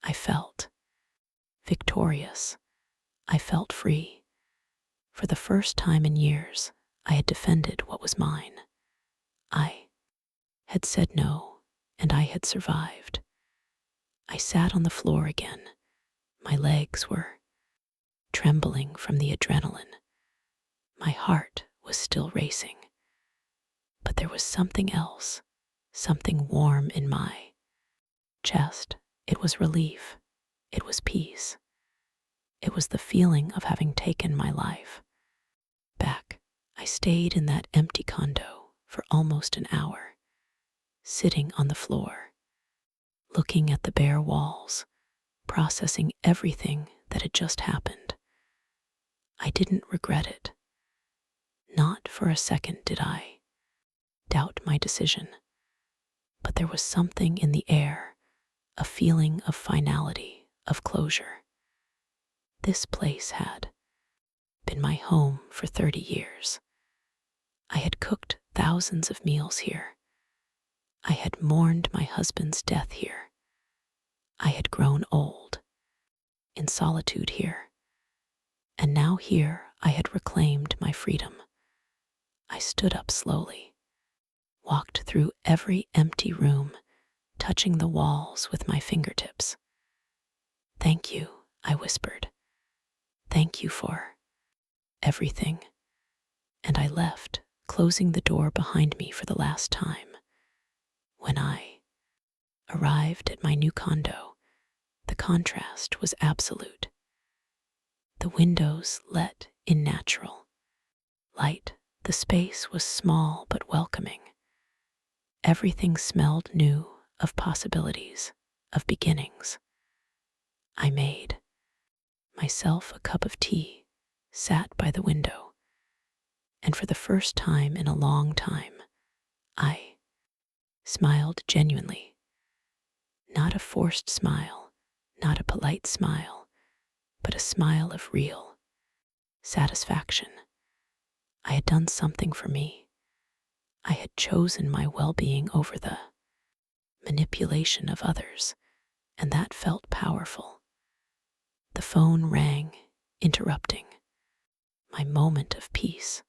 I felt victorious. I felt free. For the first time in years, I had defended what was mine. I had said no, and I had survived. I sat on the floor again. My legs were trembling from the adrenaline. My heart was still racing. But there was something else, something warm in my chest. It was relief. It was peace. It was the feeling of having taken my life back. I stayed in that empty condo for almost an hour, sitting on the floor, looking at the bare walls, processing everything that had just happened. I didn't regret it. Not for a second did I doubt my decision. But there was something in the air, a feeling of finality, of closure. This place had been my home for 30 years. I had cooked thousands of meals here. I had mourned my husband's death here. I had grown old in solitude here. And now here I had reclaimed my freedom. I stood up slowly, walked through every empty room, touching the walls with my fingertips. "Thank you," I whispered. "Thank you for everything." And I left, closing the door behind me for the last time. When I arrived at my new condo, the contrast was absolute. The windows let in natural light. The space was small but welcoming. Everything smelled new, of possibilities, of beginnings. I made myself a cup of tea, sat by the window, and for the first time in a long time, I smiled genuinely. Not a forced smile, not a polite smile, but a smile of real satisfaction. I had done something for me. I had chosen my well-being over the manipulation of others, and that felt powerful. The phone rang, interrupting my moment of peace.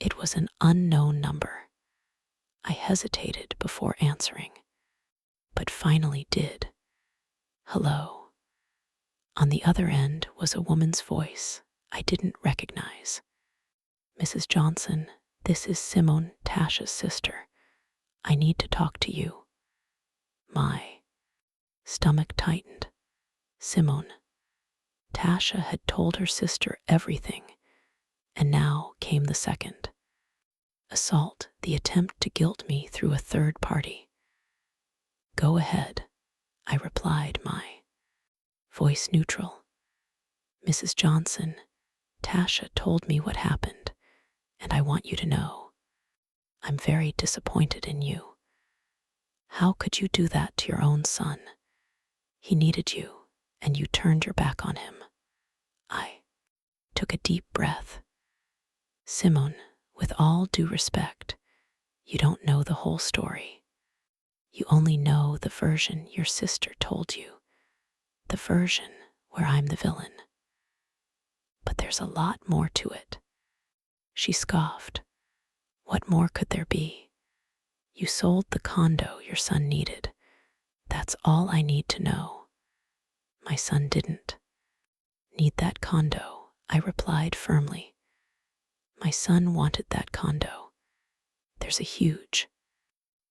It was an unknown number. I hesitated before answering, but finally did. "Hello." On the other end was a woman's voice I didn't recognize. "Mrs. Johnson, this is Simone, Tasha's sister. I need to talk to you." My stomach tightened. Simone. Tasha had told her sister everything, and now came the second assault, the attempt to guilt me through a third party. "Go ahead," I replied, my voice neutral. "Mrs. Johnson, Tasha told me what happened, and I want you to know. I'm very disappointed in you. How could you do that to your own son? He needed you, and you turned your back on him." I took a deep breath. "Simone, with all due respect, you don't know the whole story. You only know the version your sister told you, the version where I'm the villain. But there's a lot more to it." She scoffed. "What more could there be? You sold the condo your son needed. That's all I need to know." "My son didn't need that condo," I replied firmly. "My son wanted that condo. There's a huge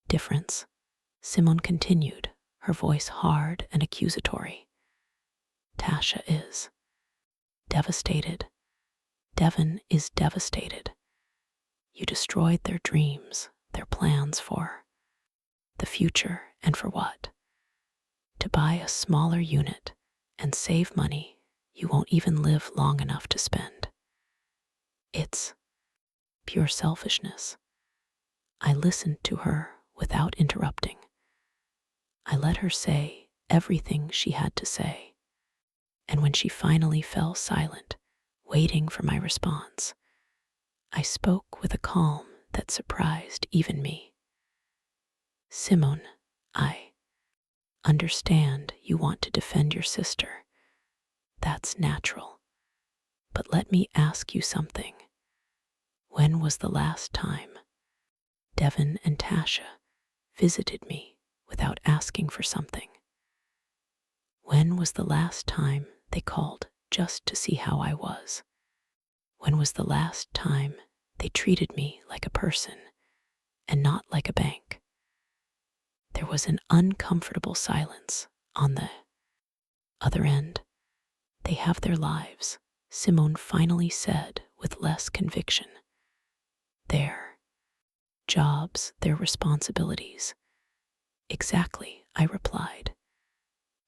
difference," Simone continued, her voice hard and accusatory. "Tasha is Devastated. Devon is devastated. You destroyed their dreams, their plans for the future, and for what? To buy a smaller unit and save money you won't even live long enough to spend. It's pure selfishness. I listened to her without interrupting. I let her say everything she had to say. And when she finally fell silent, waiting for my response, I spoke with a calm that surprised even me. Simone, I understand you want to defend your sister. That's natural. But let me ask you something. When was the last time Devon and Tasha visited me without asking for something? When was the last time they called just to see how I was? When was the last time they treated me like a person and not like a bank? There was an uncomfortable silence on the other end. They have their lives, Simone finally said with less conviction. Their jobs, their responsibilities. Exactly, I replied.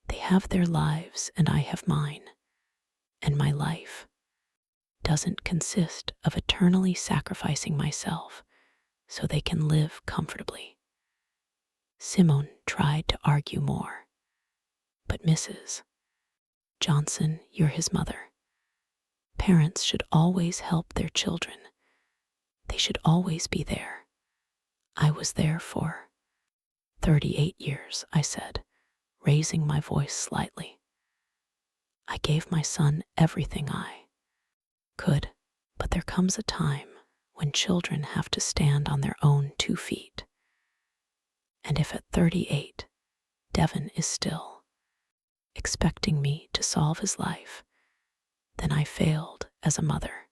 They have their lives and I have mine. And my life doesn't consist of eternally sacrificing myself so they can live comfortably. Simone tried to argue more. But Mrs. Johnson, you're his mother. Parents should always help their children. They should always be there. I was there for 38 years, I said, raising my voice slightly. I gave my son everything I could, but there comes a time when children have to stand on their own 2 feet. And if at 38, Devon is still expecting me to solve his life, then I failed as a mother.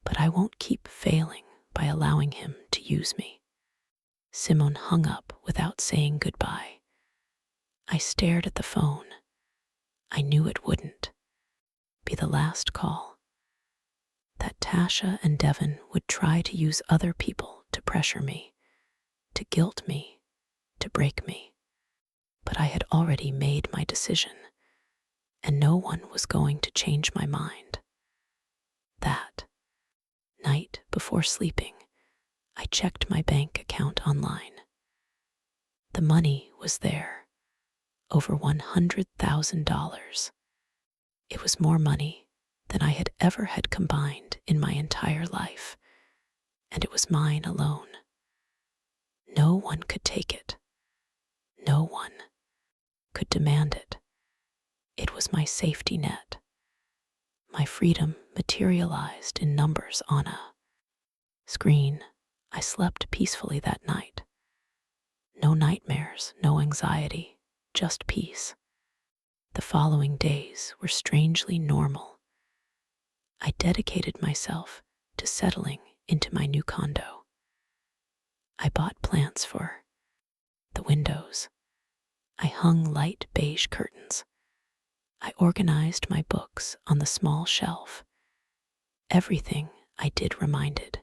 But I won't keep failing by allowing him to use me. Simone hung up without saying goodbye. I stared at the phone. I knew it wouldn't be the last call. That Tasha and Devon would try to use other people to pressure me, to guilt me, to break me. But I had already made my decision, and no one was going to change my mind. That night before sleeping, I checked my bank account online. The money was there, over $100,000. It was more money than I had ever had combined in my entire life, and it was mine alone. No one could take it. No one could demand it. It was my safety net. My freedom materialized in numbers on a screen. I slept peacefully that night. No nightmares, no anxiety, just peace. The following days were strangely normal. I dedicated myself to settling into my new condo. I bought plants for the windows. I hung light beige curtains. I organized my books on the small shelf. Everything I did reminded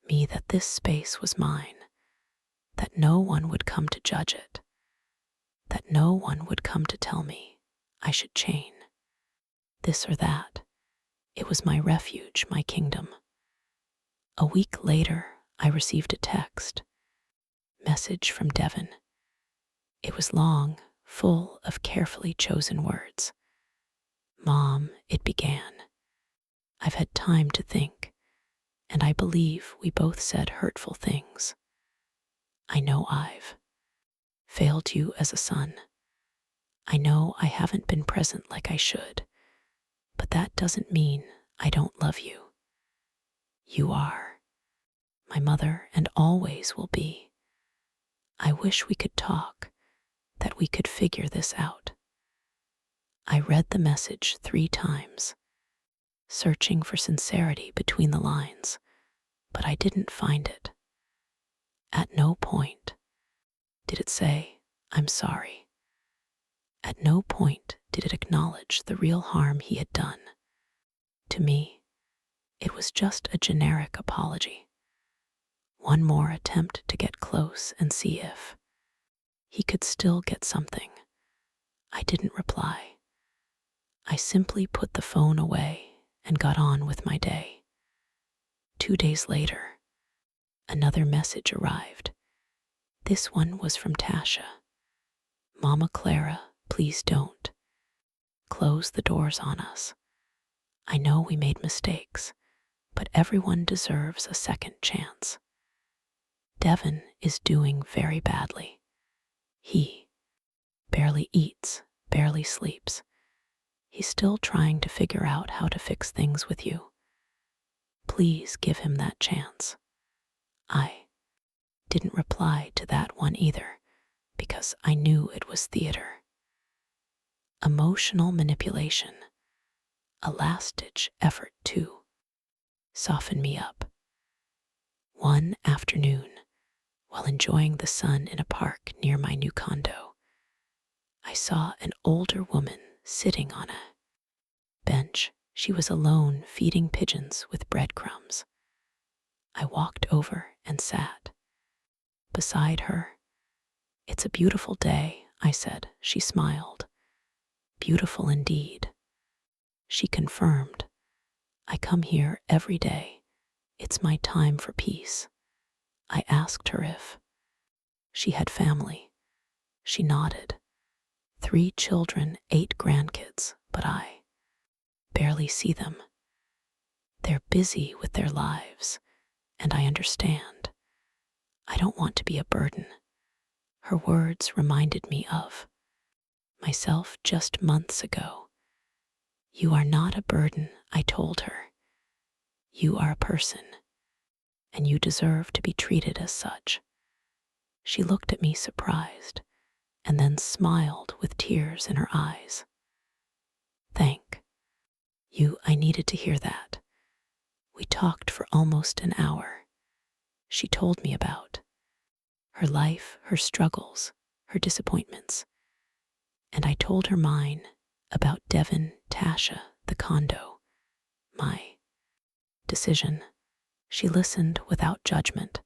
me that this space was mine, that no one would come to judge it, that no one would come to tell me I should chain this or that. It was my refuge, my kingdom. A week later, I received a message from Devon. It was long, full of carefully chosen words. Mom, it began. I've had time to think, and I believe we both said hurtful things. I know I've failed you as a son. I know I haven't been present like I should, but that doesn't mean I don't love you. You are my mother and always will be. I wish we could talk, that we could figure this out. I read the message 3 times, searching for sincerity between the lines, but I didn't find it. At no point did it say, I'm sorry. At no point did it acknowledge the real harm he had done. To me, it was just a generic apology. One more attempt to get close and see if he could still get something. I didn't reply. I simply put the phone away and got on with my day. 2 days later, another message arrived. This one was from Tasha. Mama Clara, please don't close the doors on us. I know we made mistakes, but everyone deserves a second chance. Devin is doing very badly. He barely eats, barely sleeps. He's still trying to figure out how to fix things with you. Please give him that chance. I didn't reply to that one either, because I knew it was theater. Emotional manipulation, a last-ditch effort to soften me up. One afternoon, while enjoying the sun in a park near my new condo, I saw an older woman sitting on a bench. She was alone feeding pigeons with breadcrumbs. I walked over and sat beside her. It's a beautiful day, I said. She smiled. Beautiful indeed. She confirmed. I come here every day. It's my time for peace. I asked her if she had family. She nodded. 3 children, 8 grandkids, but I barely see them. They're busy with their lives, and I understand. I don't want to be a burden. Her words reminded me of myself just months ago. You are not a burden, I told her. You are a person, and you deserve to be treated as such. She looked at me surprised, and then smiled with tears in her eyes. Thank you, I needed to hear that. We talked for almost an hour. She told me about her life, her struggles, her disappointments, and I told her mine about Devin, Tasha, the condo, my decision. She listened without judgment.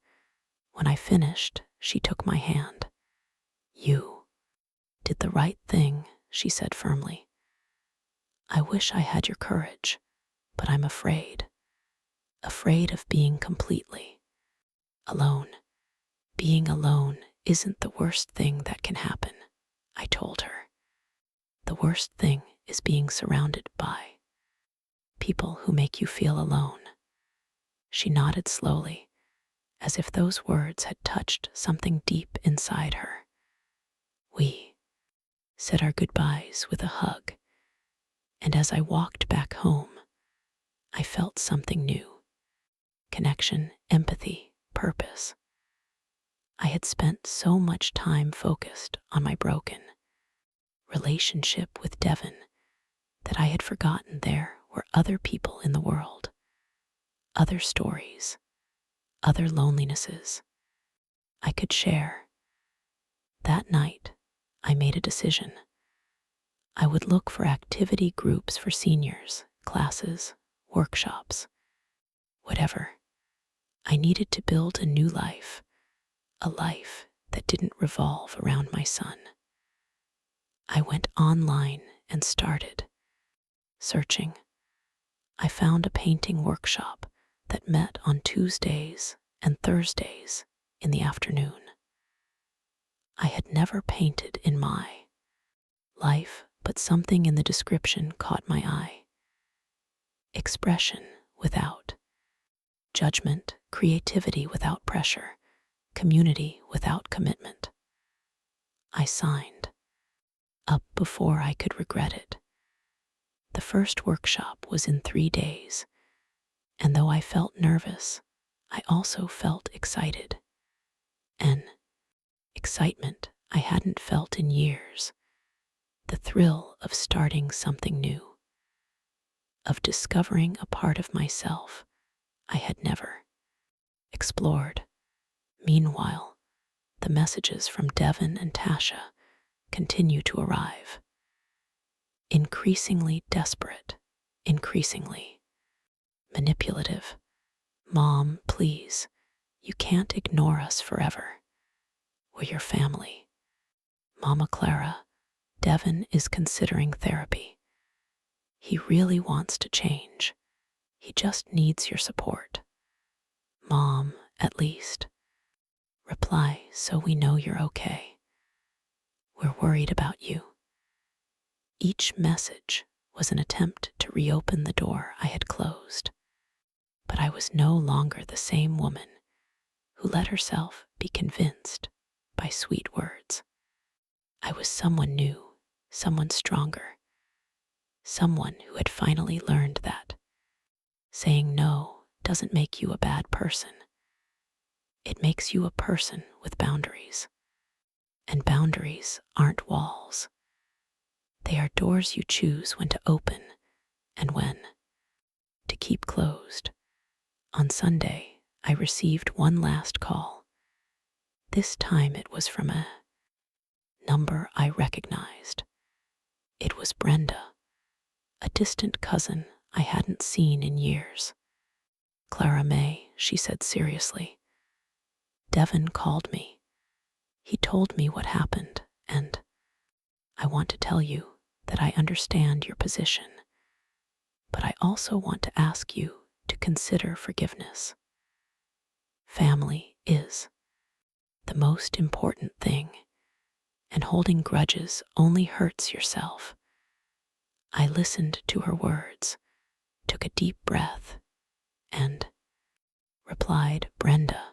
When I finished, she took my hand. You did the right thing, she said firmly. I wish I had your courage, but I'm afraid of being completely alone. Being alone isn't the worst thing that can happen, I told her. The worst thing is being surrounded by people who make you feel alone. She nodded slowly, as if those words had touched something deep inside her. We said our goodbyes with a hug, and as I walked back home, I felt something new. Connection, empathy, purpose. I had spent so much time focused on my broken relationship with Devin that I had forgotten there were other people in the world, other stories, other lonelinesses I could share. That night, I made a decision. I would look for activity groups for seniors, classes, workshops, whatever. I needed to build a new life, a life that didn't revolve around my son. I went online and started searching. I found a painting workshop that met on Tuesdays and Thursdays in the afternoon. I had never painted in my life, but something in the description caught my eye. Expression without judgment, creativity without pressure, community without commitment. I signed up before I could regret it. The first workshop was in 3 days, and though I felt nervous, I also felt excited. An excitement I hadn't felt in years. The thrill of starting something new, of discovering a part of myself I had never explored. Meanwhile, the messages from Devin and Tasha continue to arrive. increasingly desperate, increasingly manipulative. Mom, please, you can't ignore us forever. We're your family. Mama Clara, Devin is considering therapy. He really wants to change. He just needs your support. Mom, at least. Reply so we know you're okay. We're worried about you. Each message was an attempt to reopen the door I had closed. But I was no longer the same woman who let herself be convinced by sweet words. I was someone new, someone stronger, someone who had finally learned that saying no doesn't make you a bad person. It makes you a person with boundaries. And boundaries aren't walls. They are doors you choose when to open and when to keep closed. On Sunday, I received one last call. This time it was from a number I recognized. It was Brenda, a distant cousin I hadn't seen in years. Clara May, she said seriously. Devin called me. He told me what happened, and I want to tell you that I understand your position, but I also want to ask you to consider forgiveness. Family is the most important thing, and holding grudges only hurts yourself. I listened to her words, took a deep breath, and replied, Brenda,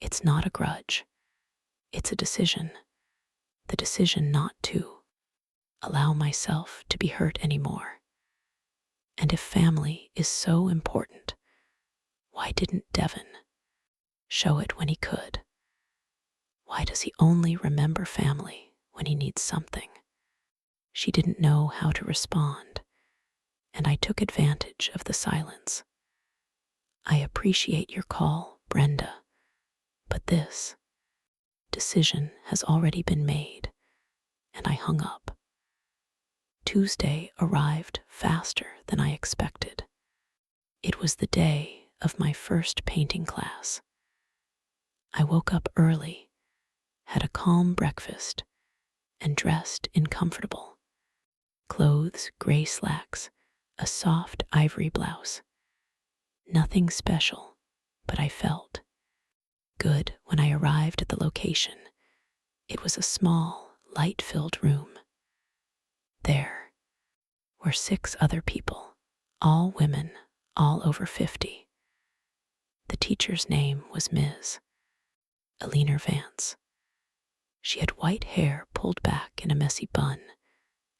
it's not a grudge. It's a decision. The decision not to allow myself to be hurt anymore. And if family is so important, why didn't Devin show it when he could? Why does he only remember family when he needs something? She didn't know how to respond, and I took advantage of the silence. I appreciate your call, Brenda, but this decision has already been made, and I hung up. Tuesday arrived faster than I expected. It was the day of my first painting class. I woke up early, had a calm breakfast, and dressed in comfortable clothes, gray slacks, a soft ivory blouse. Nothing special, but I felt good when I arrived at the location. It was a small, light-filled room. There were 6 other people, all women, all over 50. The teacher's name was Ms. Alina Vance. She had white hair pulled back in a messy bun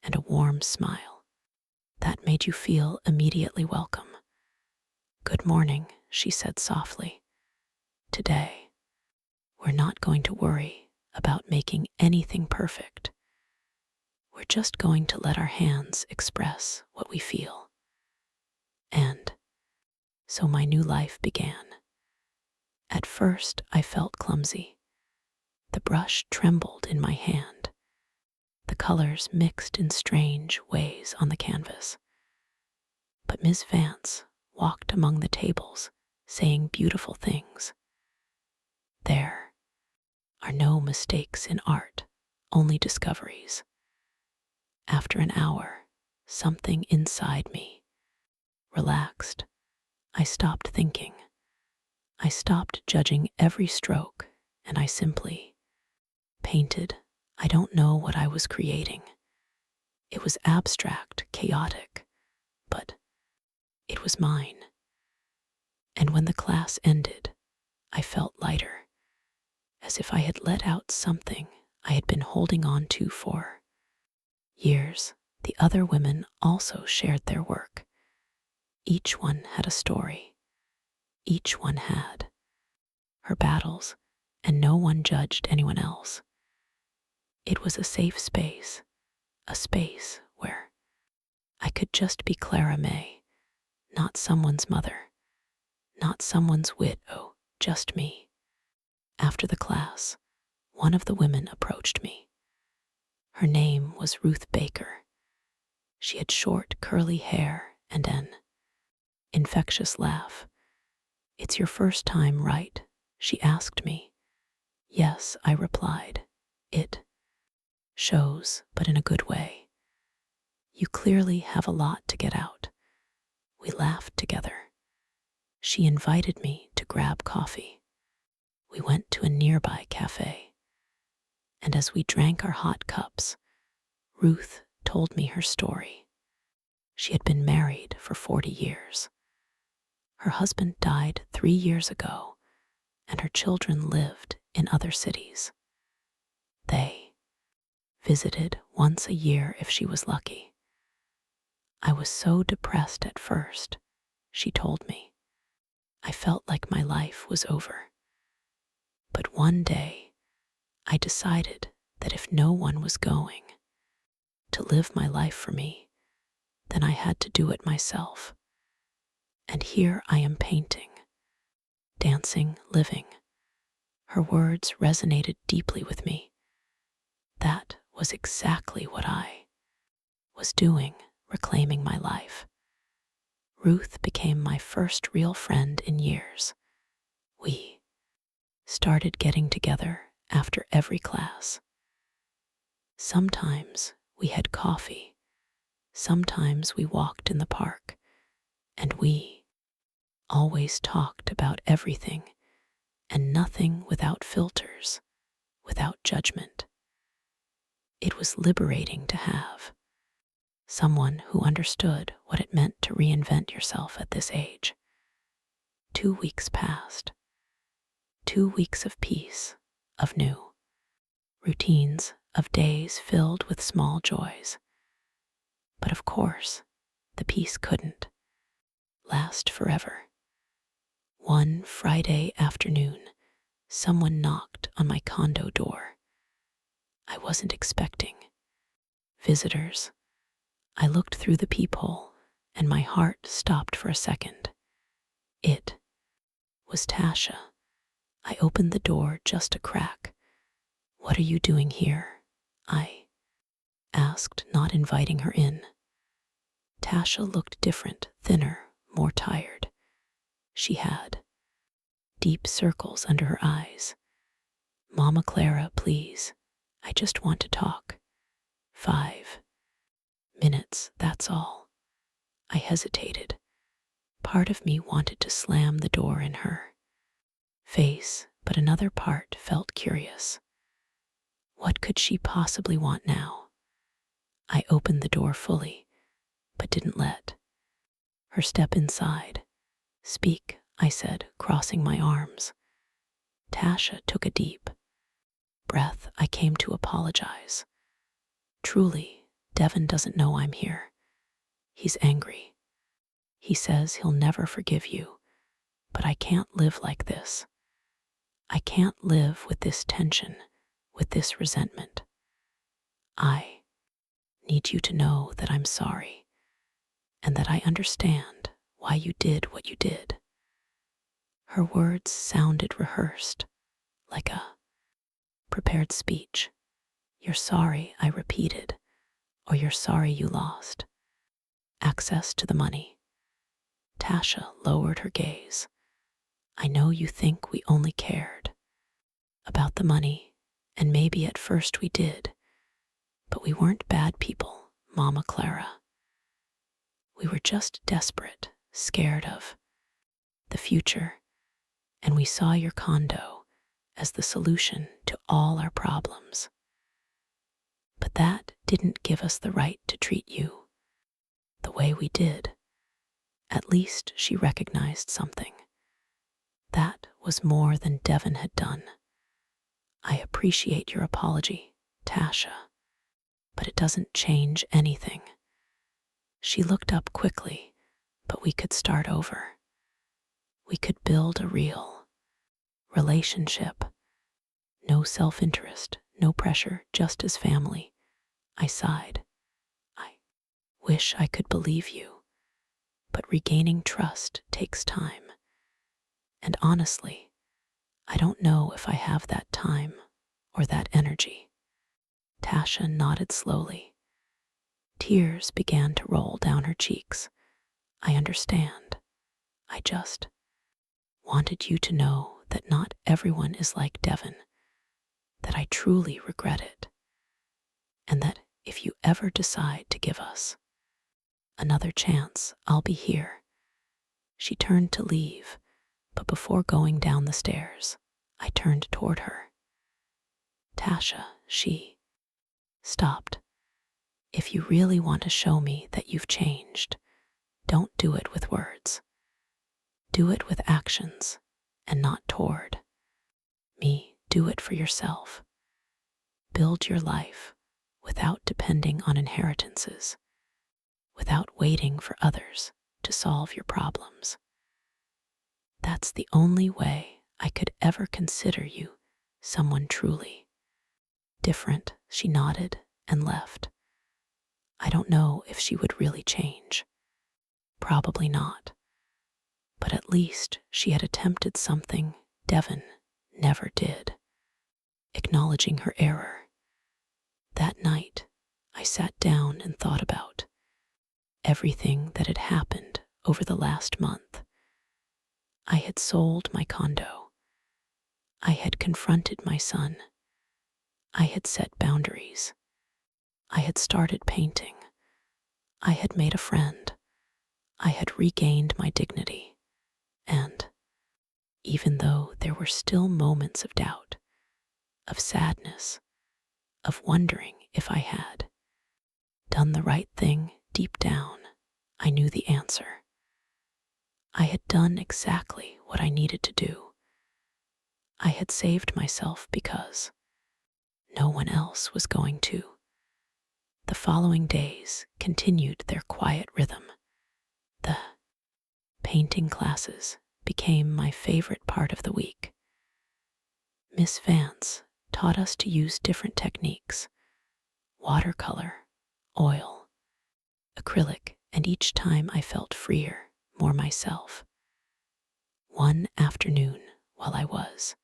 and a warm smile that made you feel immediately welcome. Good morning, she said softly. Today, we're not going to worry about making anything perfect. We're just going to let our hands express what we feel. And so my new life began. At first, I felt clumsy. The brush trembled in my hand. The colors mixed in strange ways on the canvas. But Miss Vance walked among the tables, saying beautiful things. There are no mistakes in art, only discoveries. After an hour, something inside me relaxed. I stopped thinking. I stopped judging every stroke, and I simply painted. I don't know what I was creating. It was abstract, chaotic, but it was mine. And when the class ended, I felt lighter, as if I had let out something I had been holding on to for years. The other women also shared their work. Each one had a story. Each one had her battles, and no one judged anyone else. It was a safe space, a space where I could just be Clara May, not someone's mother, not someone's widow, just me. After the class, one of the women approached me. Her name was Ruth Baker. She had short, curly hair and an infectious laugh. "It's your first time, right?" she asked me. "Yes," I replied. "It shows, but in a good way. You clearly have a lot to get out." We laughed together. She invited me to grab coffee. We went to a nearby cafe, and as we drank our hot cups, Ruth told me her story. She had been married for 40 years. Her husband died 3 years ago, and her children lived in other cities. They visited once a year if she was lucky. "I was so depressed at first," she told me. "I felt like my life was over. But one day, I decided that if no one was going to live my life for me, then I had to do it myself. And here I am painting, dancing, living." Her words resonated deeply with me. That was exactly what I was doing, reclaiming my life. Ruth became my first real friend in years. We started getting together after every class. Sometimes we had coffee, sometimes we walked in the park, and we always talked about everything and nothing, without filters, without judgment. It was liberating to have someone who understood what it meant to reinvent yourself at this age. 2 weeks passed. 2 weeks of peace, of new routines, of days filled with small joys. But of course, the peace couldn't last forever. One Friday afternoon, someone knocked on my condo door. I wasn't expecting visitors. I looked through the peephole, and my heart stopped for a second. It was Tasha. I opened the door just a crack. "What are you doing here?" I asked, not inviting her in. Tasha looked different, thinner, more tired. She had deep circles under her eyes. "Mama Clara, please. I just want to talk. 5 minutes, that's all." I hesitated. Part of me wanted to slam the door in her face, but another part felt curious. What could she possibly want now? I opened the door fully, but didn't let her step inside. "Speak," I said, crossing my arms. Tasha took a deep breath. "I came to apologize. Truly, Devin doesn't know I'm here. He's angry. He says he'll never forgive you, but I can't live like this. I can't live with this tension, with this resentment. I need you to know that I'm sorry, and that I understand why you did what you did." Her words sounded rehearsed, like a prepared speech. "You're sorry," I repeated, "or you're sorry you lost access to the money." Tasha lowered her gaze. "I know you think we only cared about the money, and maybe at first we did, but we weren't bad people, Mama Clara. We were just desperate, scared of the future, and we saw your condo as the solution to all our problems. But that didn't give us the right to treat you the way we did." At least she recognized something. That was more than Devin had done. "I appreciate your apology, Tasha, but it doesn't change anything." She looked up quickly, "But we could start over. We could build a real relationship. No self-interest, no pressure, just as family." I sighed. "I wish I could believe you, but regaining trust takes time. And honestly, I don't know if I have that time or that energy." Tasha nodded slowly. Tears began to roll down her cheeks. I understand. I just wanted you to know that not everyone is like Devon, that I truly regret it, and that if you ever decide to give us another chance, I'll be here. She turned to leave, but before going down the stairs, I turned toward her. Tasha, she stopped. If you really want to show me that you've changed, don't do it with words. Do it with actions, and not toward me. Do it for yourself. Build your life without depending on inheritances, without waiting for others to solve your problems. That's the only way I could ever consider you someone truly different. She nodded and left. I don't know if she would really change. Probably not. But at least she had attempted something Devon never did, acknowledging her error. That night, I sat down and thought about everything that had happened over the last month. I had sold my condo. I had confronted my son. I had set boundaries. I had started painting. I had made a friend. I had regained my dignity. And even though there were still moments of doubt, of sadness, of wondering if I had done the right thing, deep down, I knew the answer. I had done exactly what I needed to do. I had saved myself because no one else was going to. The following days continued their quiet rhythm. The painting classes became my favorite part of the week. Miss Vance taught us to use different techniques: watercolor, oil, acrylic, and each time I felt freer, more myself. One afternoon, while I was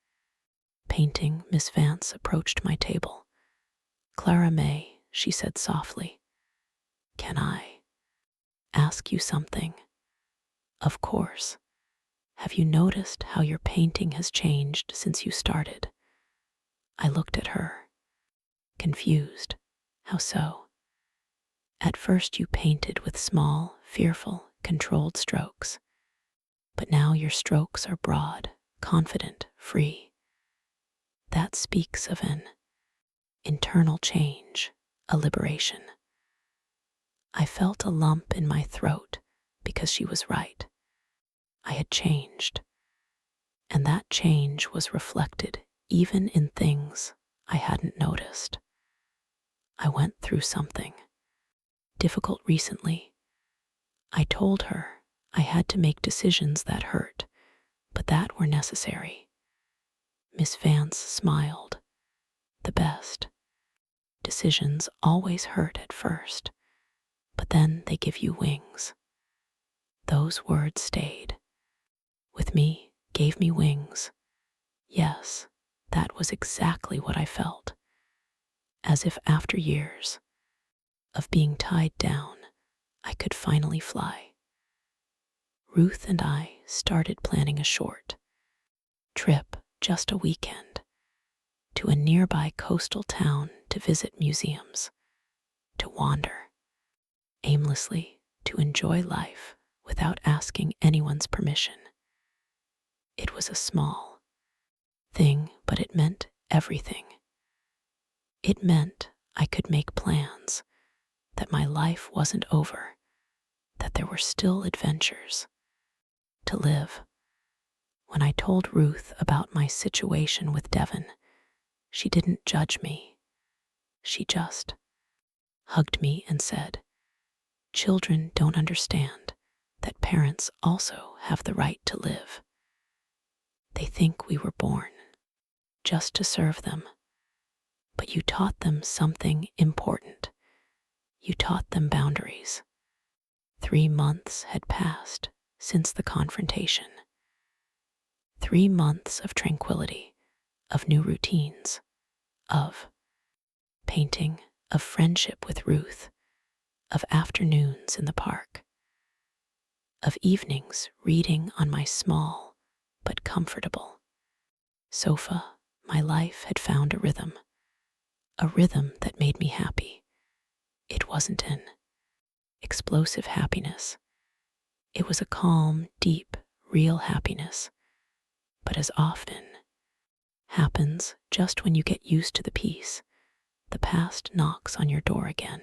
painting, Miss Vance approached my table. "Clara May," she said softly, "can I ask you something?" "Of course. Have you noticed how your painting has changed since you started?" I looked at her, confused. "How so?" "At first you painted with small, fearful, controlled strokes, but now your strokes are broad, confident, free. That speaks of an internal change, a liberation." I felt a lump in my throat because she was right. I had changed, and that change was reflected even in things I hadn't noticed. I went through something difficult recently. I told her I had to make decisions that hurt, but that were necessary. Miss Vance smiled. "The best decisions always hurt at first, but then they give you wings." Those words stayed with me, gave me wings. Yes, that was exactly what I felt, as if after years of being tied down, I could finally fly. Ruth and I started planning a short trip, just a weekend, to a nearby coastal town to visit museums, to wander aimlessly, to enjoy life without asking anyone's permission. It was a small thing, but it meant everything. It meant I could make plans, that my life wasn't over, that there were still adventures to live. When I told Ruth about my situation with Devon, she didn't judge me. She just hugged me and said, "Children don't understand that parents also have the right to live. They think we were born just to serve them. But you taught them something important. You taught them boundaries." 3 months had passed since the confrontation. 3 months of tranquility, of new routines, of painting, of friendship with Ruth, of afternoons in the park, of evenings reading on my small but comfortable sofa. My life had found a rhythm that made me happy. It wasn't an explosive happiness. It was a calm, deep, real happiness. But as often happens just when you get used to the peace, the past knocks on your door again.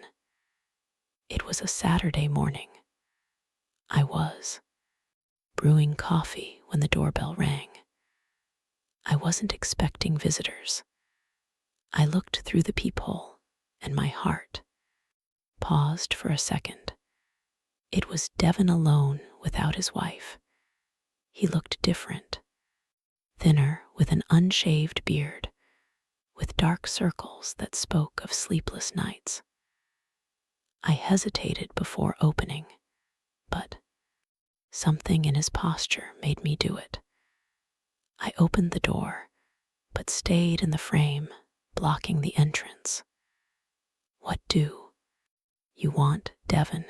It was a Saturday morning. I was brewing coffee when the doorbell rang. I wasn't expecting visitors. I looked through the peephole, and my heart paused for a second. It was Devon alone without his wife. He looked different, thinner, with an unshaved beard, with dark circles that spoke of sleepless nights. I hesitated before opening, but something in his posture made me do it. I opened the door, but stayed in the frame, blocking the entrance. "What do you want, Devon?"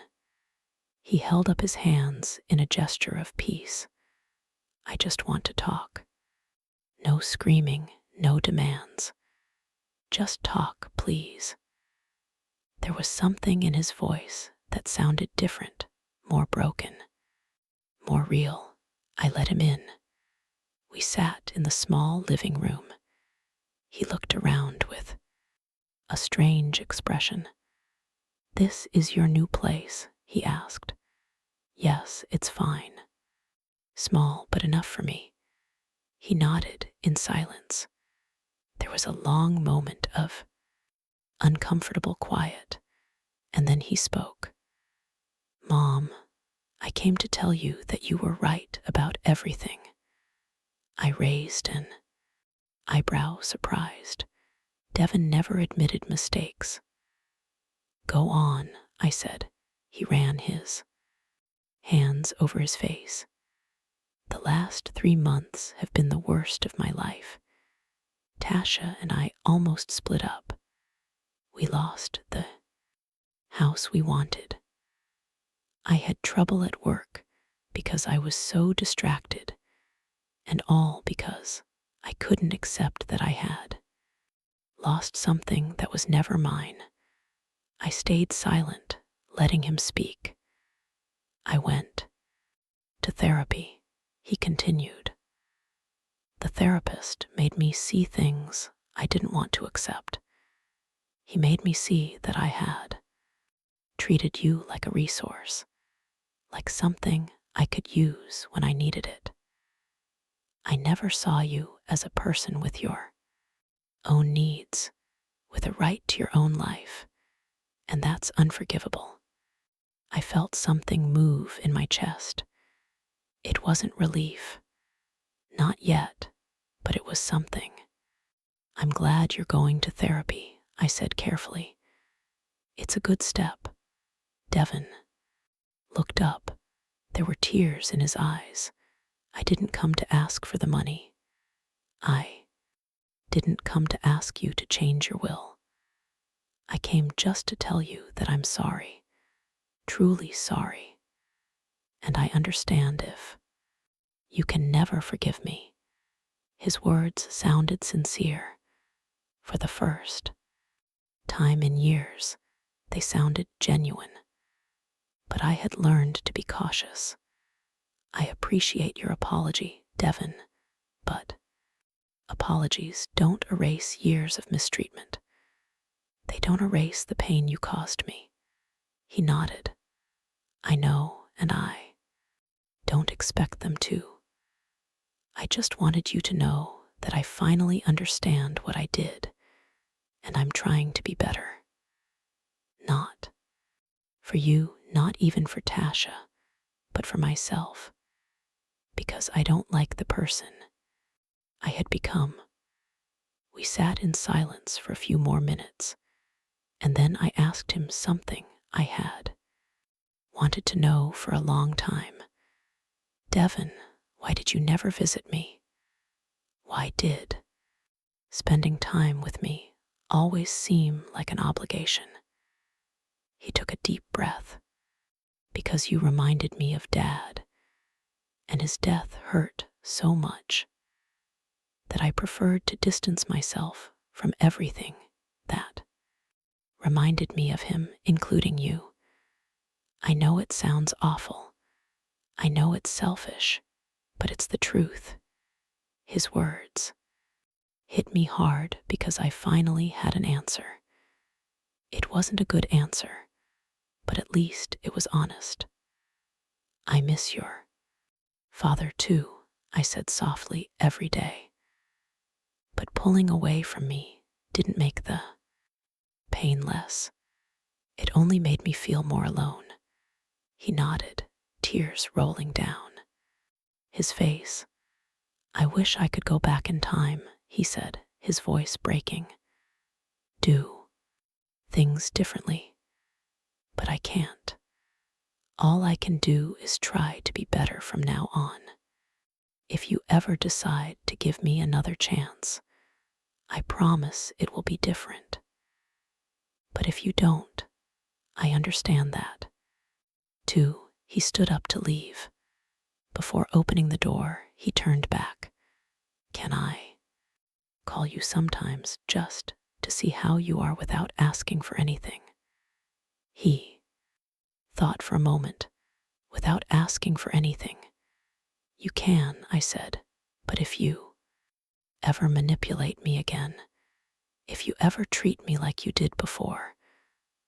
He held up his hands in a gesture of peace. "I just want to talk. No screaming, no demands. Just talk, please." There was something in his voice that sounded different, more broken, more real. I let him in. We sat in the small living room. He looked around with a strange expression. "This is your new place?" he asked. "Yes, it's fine. Small, but enough for me." He nodded in silence. There was a long moment of uncomfortable quiet, and then he spoke. "Mom, I came to tell you that you were right about everything." I raised an eyebrow, surprised. Devon never admitted mistakes. "Go on," I said. He ran his hands over his face. "The last 3 months have been the worst of my life. Tasha and I almost split up. We lost the house we wanted. I had trouble at work because I was so distracted, and all because I couldn't accept that I had lost something that was never mine." I stayed silent, letting him speak. "I went to therapy," he continued. "The therapist made me see things I didn't want to accept. He made me see that I had treated you like a resource, like something I could use when I needed it. I never saw you as a person with your own needs, with a right to your own life, and that's unforgivable." I felt something move in my chest. It wasn't relief, not yet, but it was something. "I'm glad you're going to therapy," I said carefully. "It's a good step." Devon looked up. There were tears in his eyes. "I didn't come to ask for the money. I didn't come to ask you to change your will. I came just to tell you that I'm sorry, truly sorry. And I understand if you can never forgive me." His words sounded sincere. For the first time in years, they sounded genuine. But I had learned to be cautious. "I appreciate your apology, Devon, but apologies don't erase years of mistreatment. They don't erase the pain you caused me." He nodded. "I know, and I don't expect them to. I just wanted you to know that I finally understand what I did, and I'm trying to be better. Not for you, not even for Tasha, but for myself, because I don't like the person I had become." We sat in silence for a few more minutes, and then I asked him something I had wanted to know for a long time. "Devon, why did you never visit me? Why did spending time with me always seem like an obligation?" He took a deep breath. Because you reminded me of Dad, and his death hurt so much that I preferred to distance myself from everything that reminded me of him, including you. I know it sounds awful. I know it's selfish, but it's the truth. His words hit me hard because I finally had an answer. It wasn't a good answer, but at least it was honest. I miss your father too, I said softly every day. But pulling away from me didn't make the pain less. It only made me feel more alone. He nodded, tears rolling down his face. I wish I could go back in time, he said, his voice breaking. Do things differently. But I can't. All I can do is try to be better from now on. If you ever decide to give me another chance, I promise it will be different. But if you don't, I understand that. Too, he stood up to leave. Before opening the door, he turned back. Can I call you sometimes just to see how you are without asking for anything? He thought for a moment. Without asking for anything. You can, I said, but if you ever manipulate me again, if you ever treat me like you did before,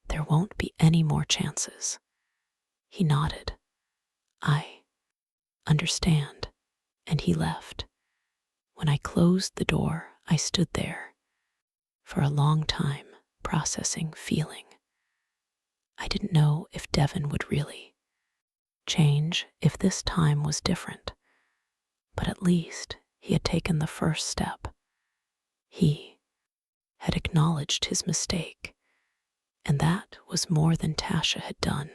there won't be any more chances. He nodded. I understand, and he left. When I closed the door, I stood there for a long time, processing, feeling. I didn't know if Devin would really change, if this time was different, but at least he had taken the first step. He had acknowledged his mistake, and that was more than Tasha had done,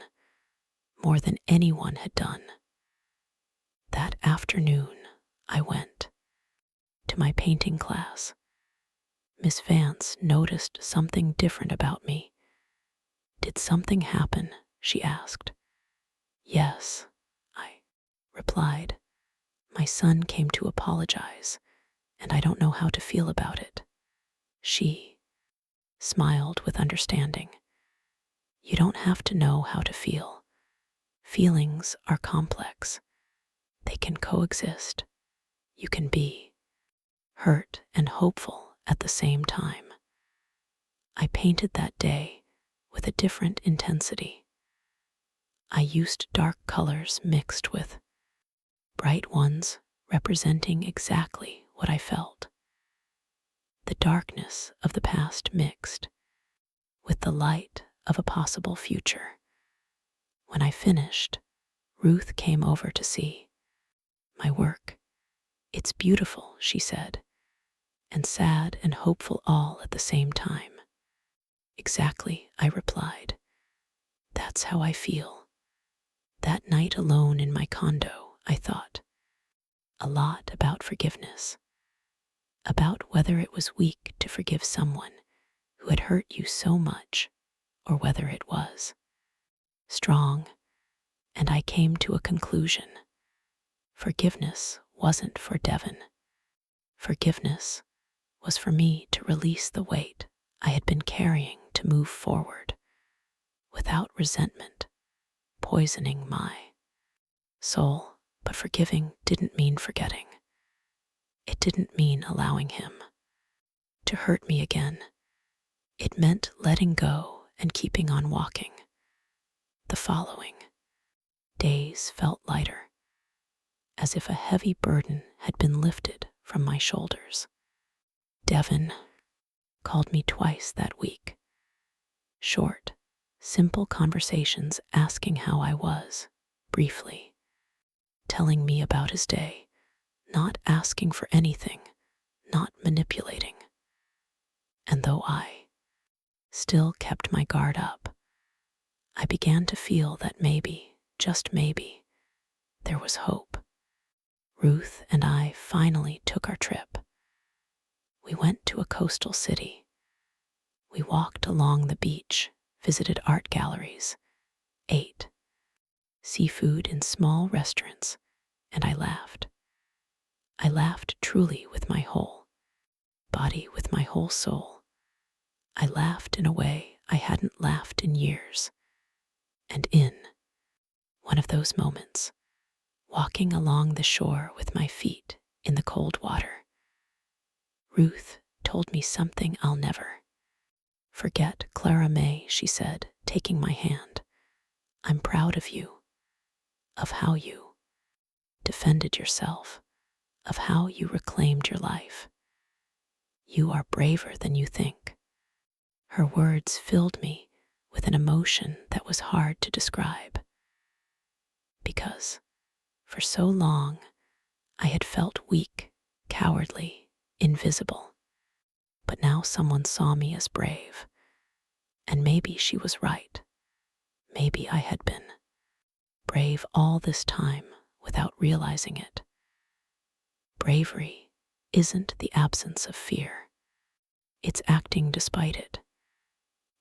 more than anyone had done. That afternoon, I went to my painting class. Miss Vance noticed something different about me. Did something happen? She asked. Yes, I replied. My son came to apologize, and I don't know how to feel about it. She smiled with understanding. You don't have to know how to feel. Feelings are complex. They can coexist. You can be hurt and hopeful at the same time. I painted that day with a different intensity. I used dark colors mixed with bright ones, representing exactly what I felt. The darkness of the past mixed with the light of a possible future. When I finished, Ruth came over to see my work. It's beautiful, she said, and sad and hopeful all at the same time. Exactly, I replied. That's how I feel. That night alone in my condo, I thought a lot about forgiveness, about whether it was weak to forgive someone who had hurt you so much, or whether it was strong, and I came to a conclusion. Forgiveness wasn't for Devin. Forgiveness was for me to release the weight I had been carrying to move forward without resentment poisoning my soul. But forgiving didn't mean forgetting. It didn't mean allowing him to hurt me again. It meant letting go and keeping on walking. The following days felt lighter, as if a heavy burden had been lifted from my shoulders. Devin called me twice that week. Short, simple conversations asking how I was, briefly, telling me about his day, not asking for anything, not manipulating. And though I still kept my guard up, I began to feel that maybe, just maybe, there was hope. Ruth and I finally took our trip. We went to a coastal city. We walked along the beach, visited art galleries, ate seafood in small restaurants, and I laughed. I laughed truly with my whole body, with my whole soul. I laughed in a way I hadn't laughed in years. And in one of those moments, walking along the shore with my feet in the cold water, Ruth told me something I'll never forget. Clara May, she said, taking my hand, I'm proud of you, of how you defended yourself, of how you reclaimed your life. You are braver than you think. Her words filled me with an emotion that was hard to describe, because for so long I had felt weak, cowardly, invisible. But now someone saw me as brave, and maybe she was right. Maybe I had been brave all this time without realizing it. Bravery isn't the absence of fear. It's acting despite it.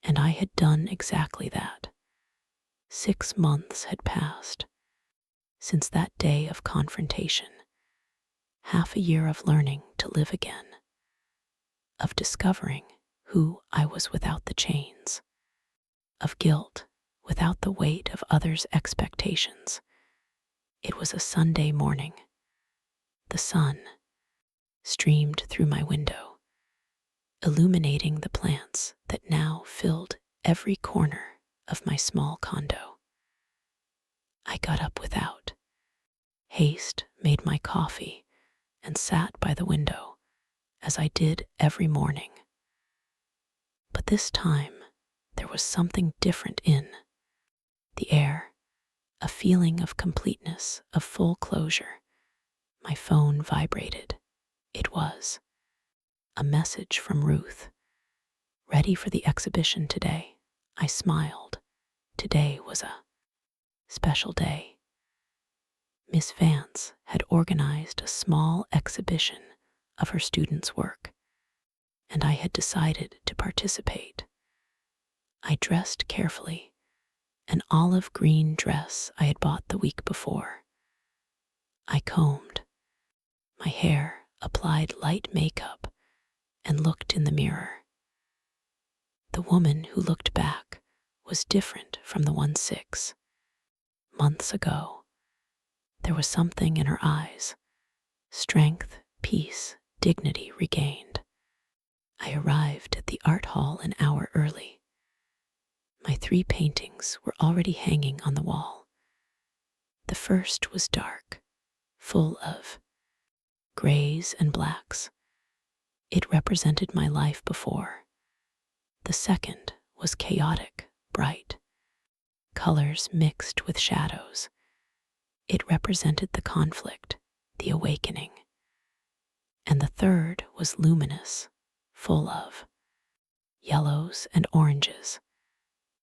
And I had done exactly that. 6 months had passed since that day of confrontation. Half a year of learning to live again, of discovering who I was without the chains, of guilt without the weight of others' expectations. It was a Sunday morning. The sun streamed through my window, illuminating the plants that now filled every corner of my small condo. I got up without haste, made my coffee, and sat by the window as I did every morning. But this time, there was something different in the air, a feeling of completeness, of full closure. My phone vibrated. It was a message from Ruth. Ready for the exhibition today? I smiled. Today was a special day. Miss Vance had organized a small exhibition of her students' work, and I had decided to participate. I dressed carefully, an olive green dress I had bought the week before. I combed my hair, applied light makeup, and looked in the mirror. The woman who looked back was different from the one 6 months ago. There was something in her eyes, strength, peace, dignity regained. I arrived at the art hall an hour early. My 3 paintings were already hanging on the wall. The first was dark, full of grays and blacks. It represented my life before. The second was chaotic, bright, colors mixed with shadows. It represented the conflict, the awakening. And the third was luminous, full of yellows and oranges.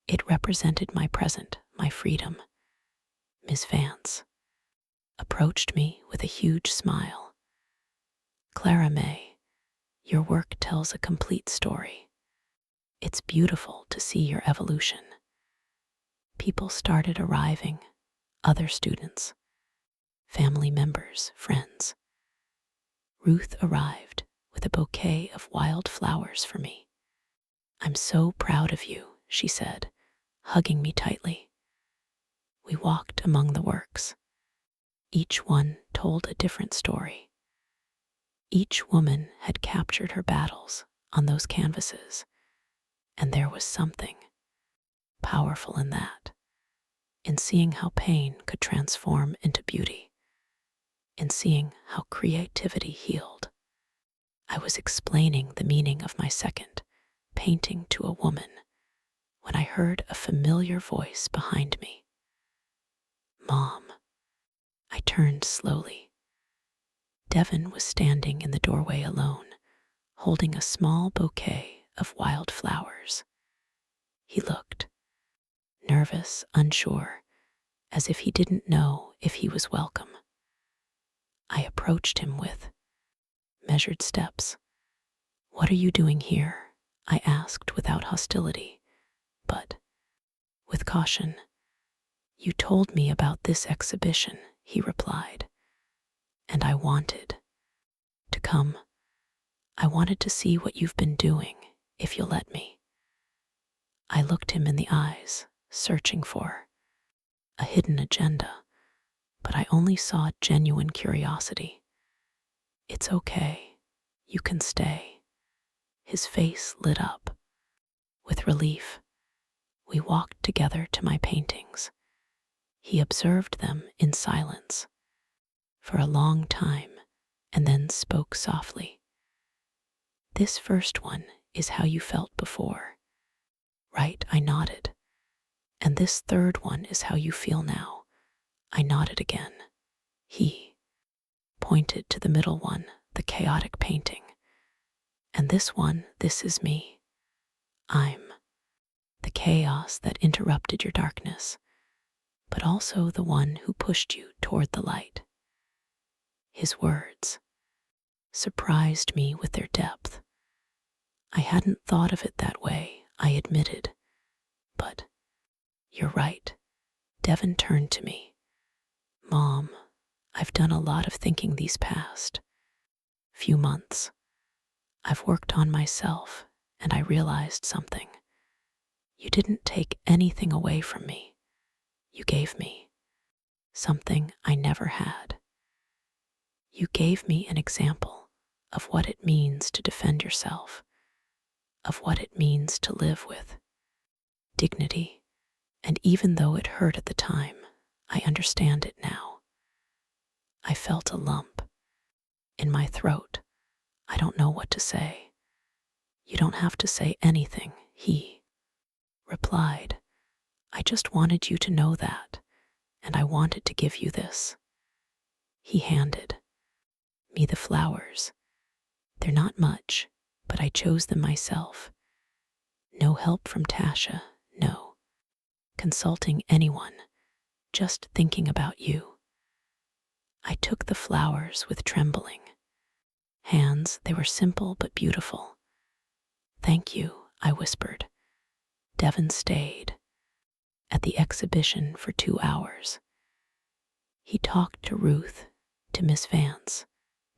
It represented my present, my freedom. Miss Vance approached me with a huge smile. Clara May, your work tells a complete story. It's beautiful to see your evolution. People started arriving, other students, family members, friends. Ruth arrived with a bouquet of wild flowers for me. I'm so proud of you, she said, hugging me tightly. We walked among the works. Each one told a different story. Each woman had captured her battles on those canvases, and there was something powerful in that, in seeing how pain could transform into beauty, in seeing how creativity healed. I was explaining the meaning of my second painting to a woman when I heard a familiar voice behind me. Mom. I turned slowly. Devin was standing in the doorway alone, holding a small bouquet of wild flowers. He looked nervous, unsure, as if he didn't know if he was welcome. I approached him with measured steps. What are you doing here? I asked without hostility, but With caution, "You told me about this exhibition," he replied, "and I wanted to come. I wanted to see what you've been doing, if you'll let me." I looked him in the eyes, searching for a hidden agenda, but I only saw genuine curiosity. "It's okay. You can stay." His face lit up with relief. We walked together to my paintings. He observed them in silence for a long time and then spoke softly. "This first one is how you felt before, right?" I nodded. "And this third one is how you feel now." I nodded again. He pointed to the middle one, the chaotic painting. "And this one, this is me. I'm the chaos that interrupted your darkness, but also the one who pushed you toward the light." His words surprised me with their depth. I hadn't thought of it that way, I admitted. "But you're right." Devin turned to me. "Mom, I've done a lot of thinking these past few months. I've worked on myself, and I realized something. You didn't take anything away from me. You gave me something I never had. You gave me an example of what it means to defend yourself, of what it means to live with dignity. And even though it hurt at the time, I understand it now." I felt a lump in my throat. I don't know what to say. "You don't have to say anything," he replied. "I just wanted you to know that, and I wanted to give you this." He handed me the flowers. "They're not much, but I chose them myself. No help from Tasha, no consulting anyone, just thinking about you." I took the flowers with trembling hands. They were simple but beautiful. "Thank you," I whispered. Devin stayed at the exhibition for 2 hours. He talked to Ruth, to Miss Vance,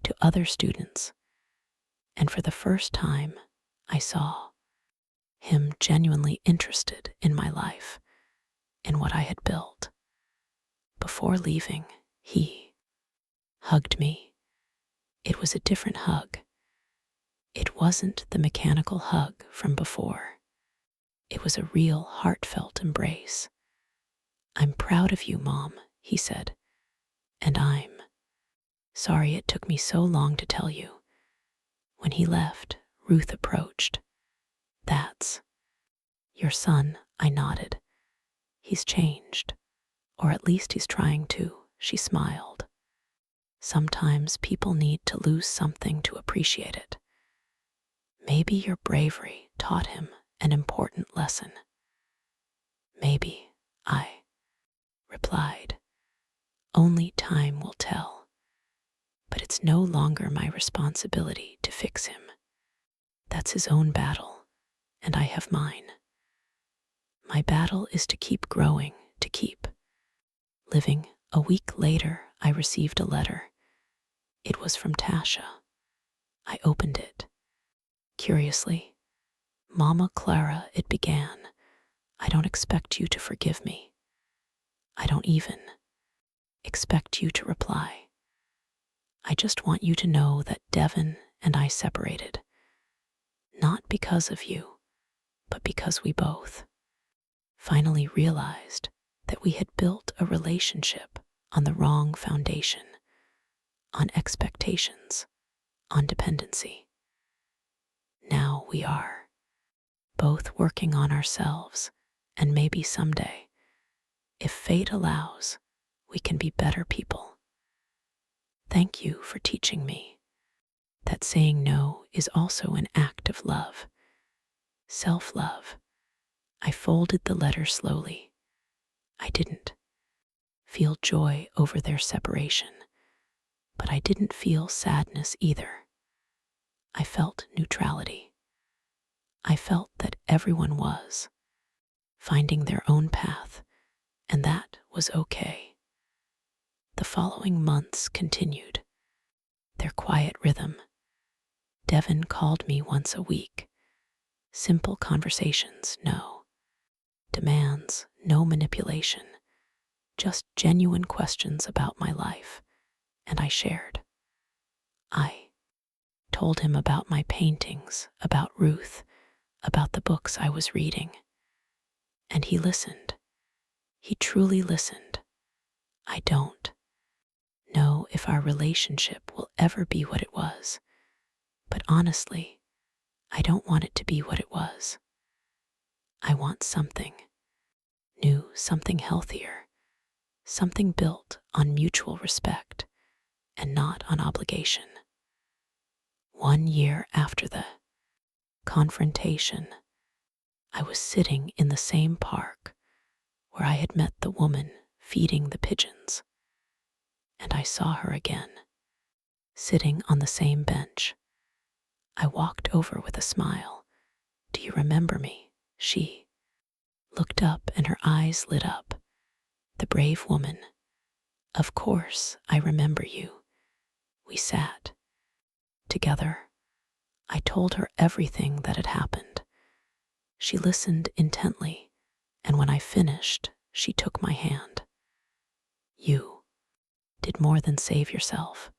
to other students, and for the first time, I saw him genuinely interested in my life, in what I had built. Before leaving, he hugged me. It was a different hug. It wasn't the mechanical hug from before. It was a real, heartfelt embrace. "I'm proud of you, Mom," he said, "and I'm sorry it took me so long to tell you." When he left, Ruth approached. "That's your son," I nodded. "He's changed, or at least he's trying to," she smiled. "Sometimes people need to lose something to appreciate it." "Maybe your bravery taught him an important lesson." "Maybe," I replied. "Only time will tell. But it's no longer my responsibility to fix him. That's his own battle, and I have mine. My battle is to keep growing, to keep living." A week later, I received a letter. It was from Tasha. I opened it curiously. "Mama Clara," it began, "I don't expect you to forgive me. I don't even expect you to reply. I just want you to know that Devin and I separated, not because of you, but because we both finally realized that we had built a relationship on the wrong foundation, on expectations, on dependency. Now we are both working on ourselves, and maybe someday, if fate allows, we can be better people. Thank you for teaching me that saying no is also an act of love, self-love." I folded the letter slowly. I didn't feel joy over their separation, but I didn't feel sadness either. I felt neutrality. I felt that everyone was finding their own path, and that was okay. The following months continued, their quiet rhythm. Devin called me once a week. Simple conversations, no demands, no manipulation, just genuine questions about my life, and I shared. I told him about my paintings, about Ruth, about the books I was reading, and he listened. He truly listened. I don't know if our relationship will ever be what it was, but honestly, I don't want it to be what it was. I want something new, something healthier, something built on mutual respect and not on obligation. 1 year after the confrontation, I was sitting in the same park where I had met the woman feeding the pigeons, and I saw her again, sitting on the same bench. I walked over with a smile. "Do you remember me?" She looked up and her eyes lit up. The brave woman. "Of course, I remember you." We sat together. I told her everything that had happened. She listened intently, and when I finished, she took my hand. "You did more than save yourself.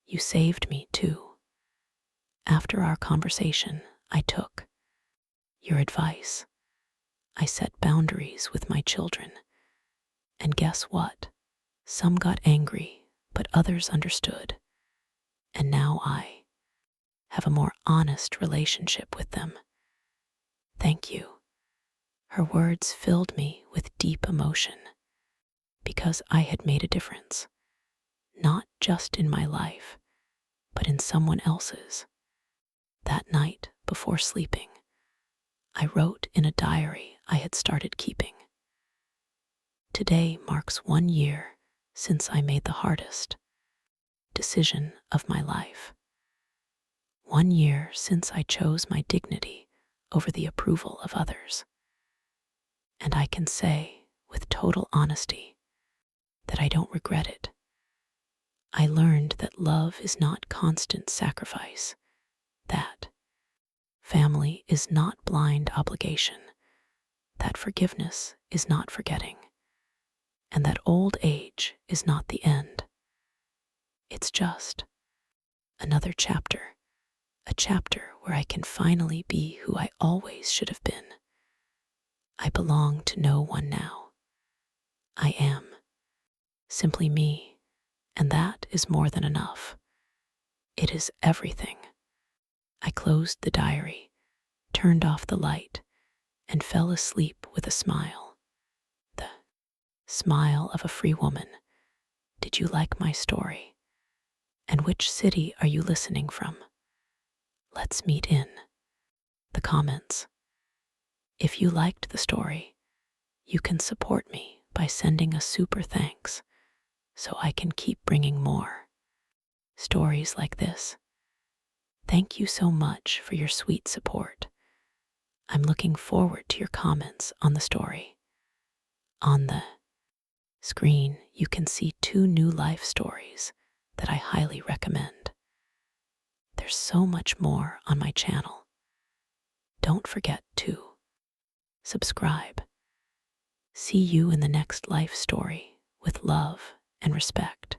You saved me too." After our conversation, I took your advice. I set boundaries with my children. And guess what? Some got angry, but others understood. And now I have a more honest relationship with them. Thank you. Her words filled me with deep emotion because I had made a difference, not just in my life, but in someone else's. That night, before sleeping, I wrote in a diary I had started keeping. Today marks 1 year since I made the hardest decision of my life. 1 year since I chose my dignity over the approval of others. And I can say with total honesty that I don't regret it. I learned that love is not constant sacrifice, that family is not blind obligation, that forgiveness is not forgetting, and that old age is not the end. It's just another chapter, a chapter where I can finally be who I always should have been. I belong to no one now. I am simply me, and that is more than enough. It is everything. I closed the diary, turned off the light, and fell asleep with a smile. The smile of a free woman. Did you like my story? And which city are you listening from? Let's meet in the comments. If you liked the story, you can support me by sending a super thanks so I can keep bringing more stories like this. Thank you so much for your sweet support. I'm looking forward to your comments on the story. On the screen, you can see 2 new life stories that I highly recommend. There's so much more on my channel. Don't forget to subscribe. See you in the next life story with love and respect.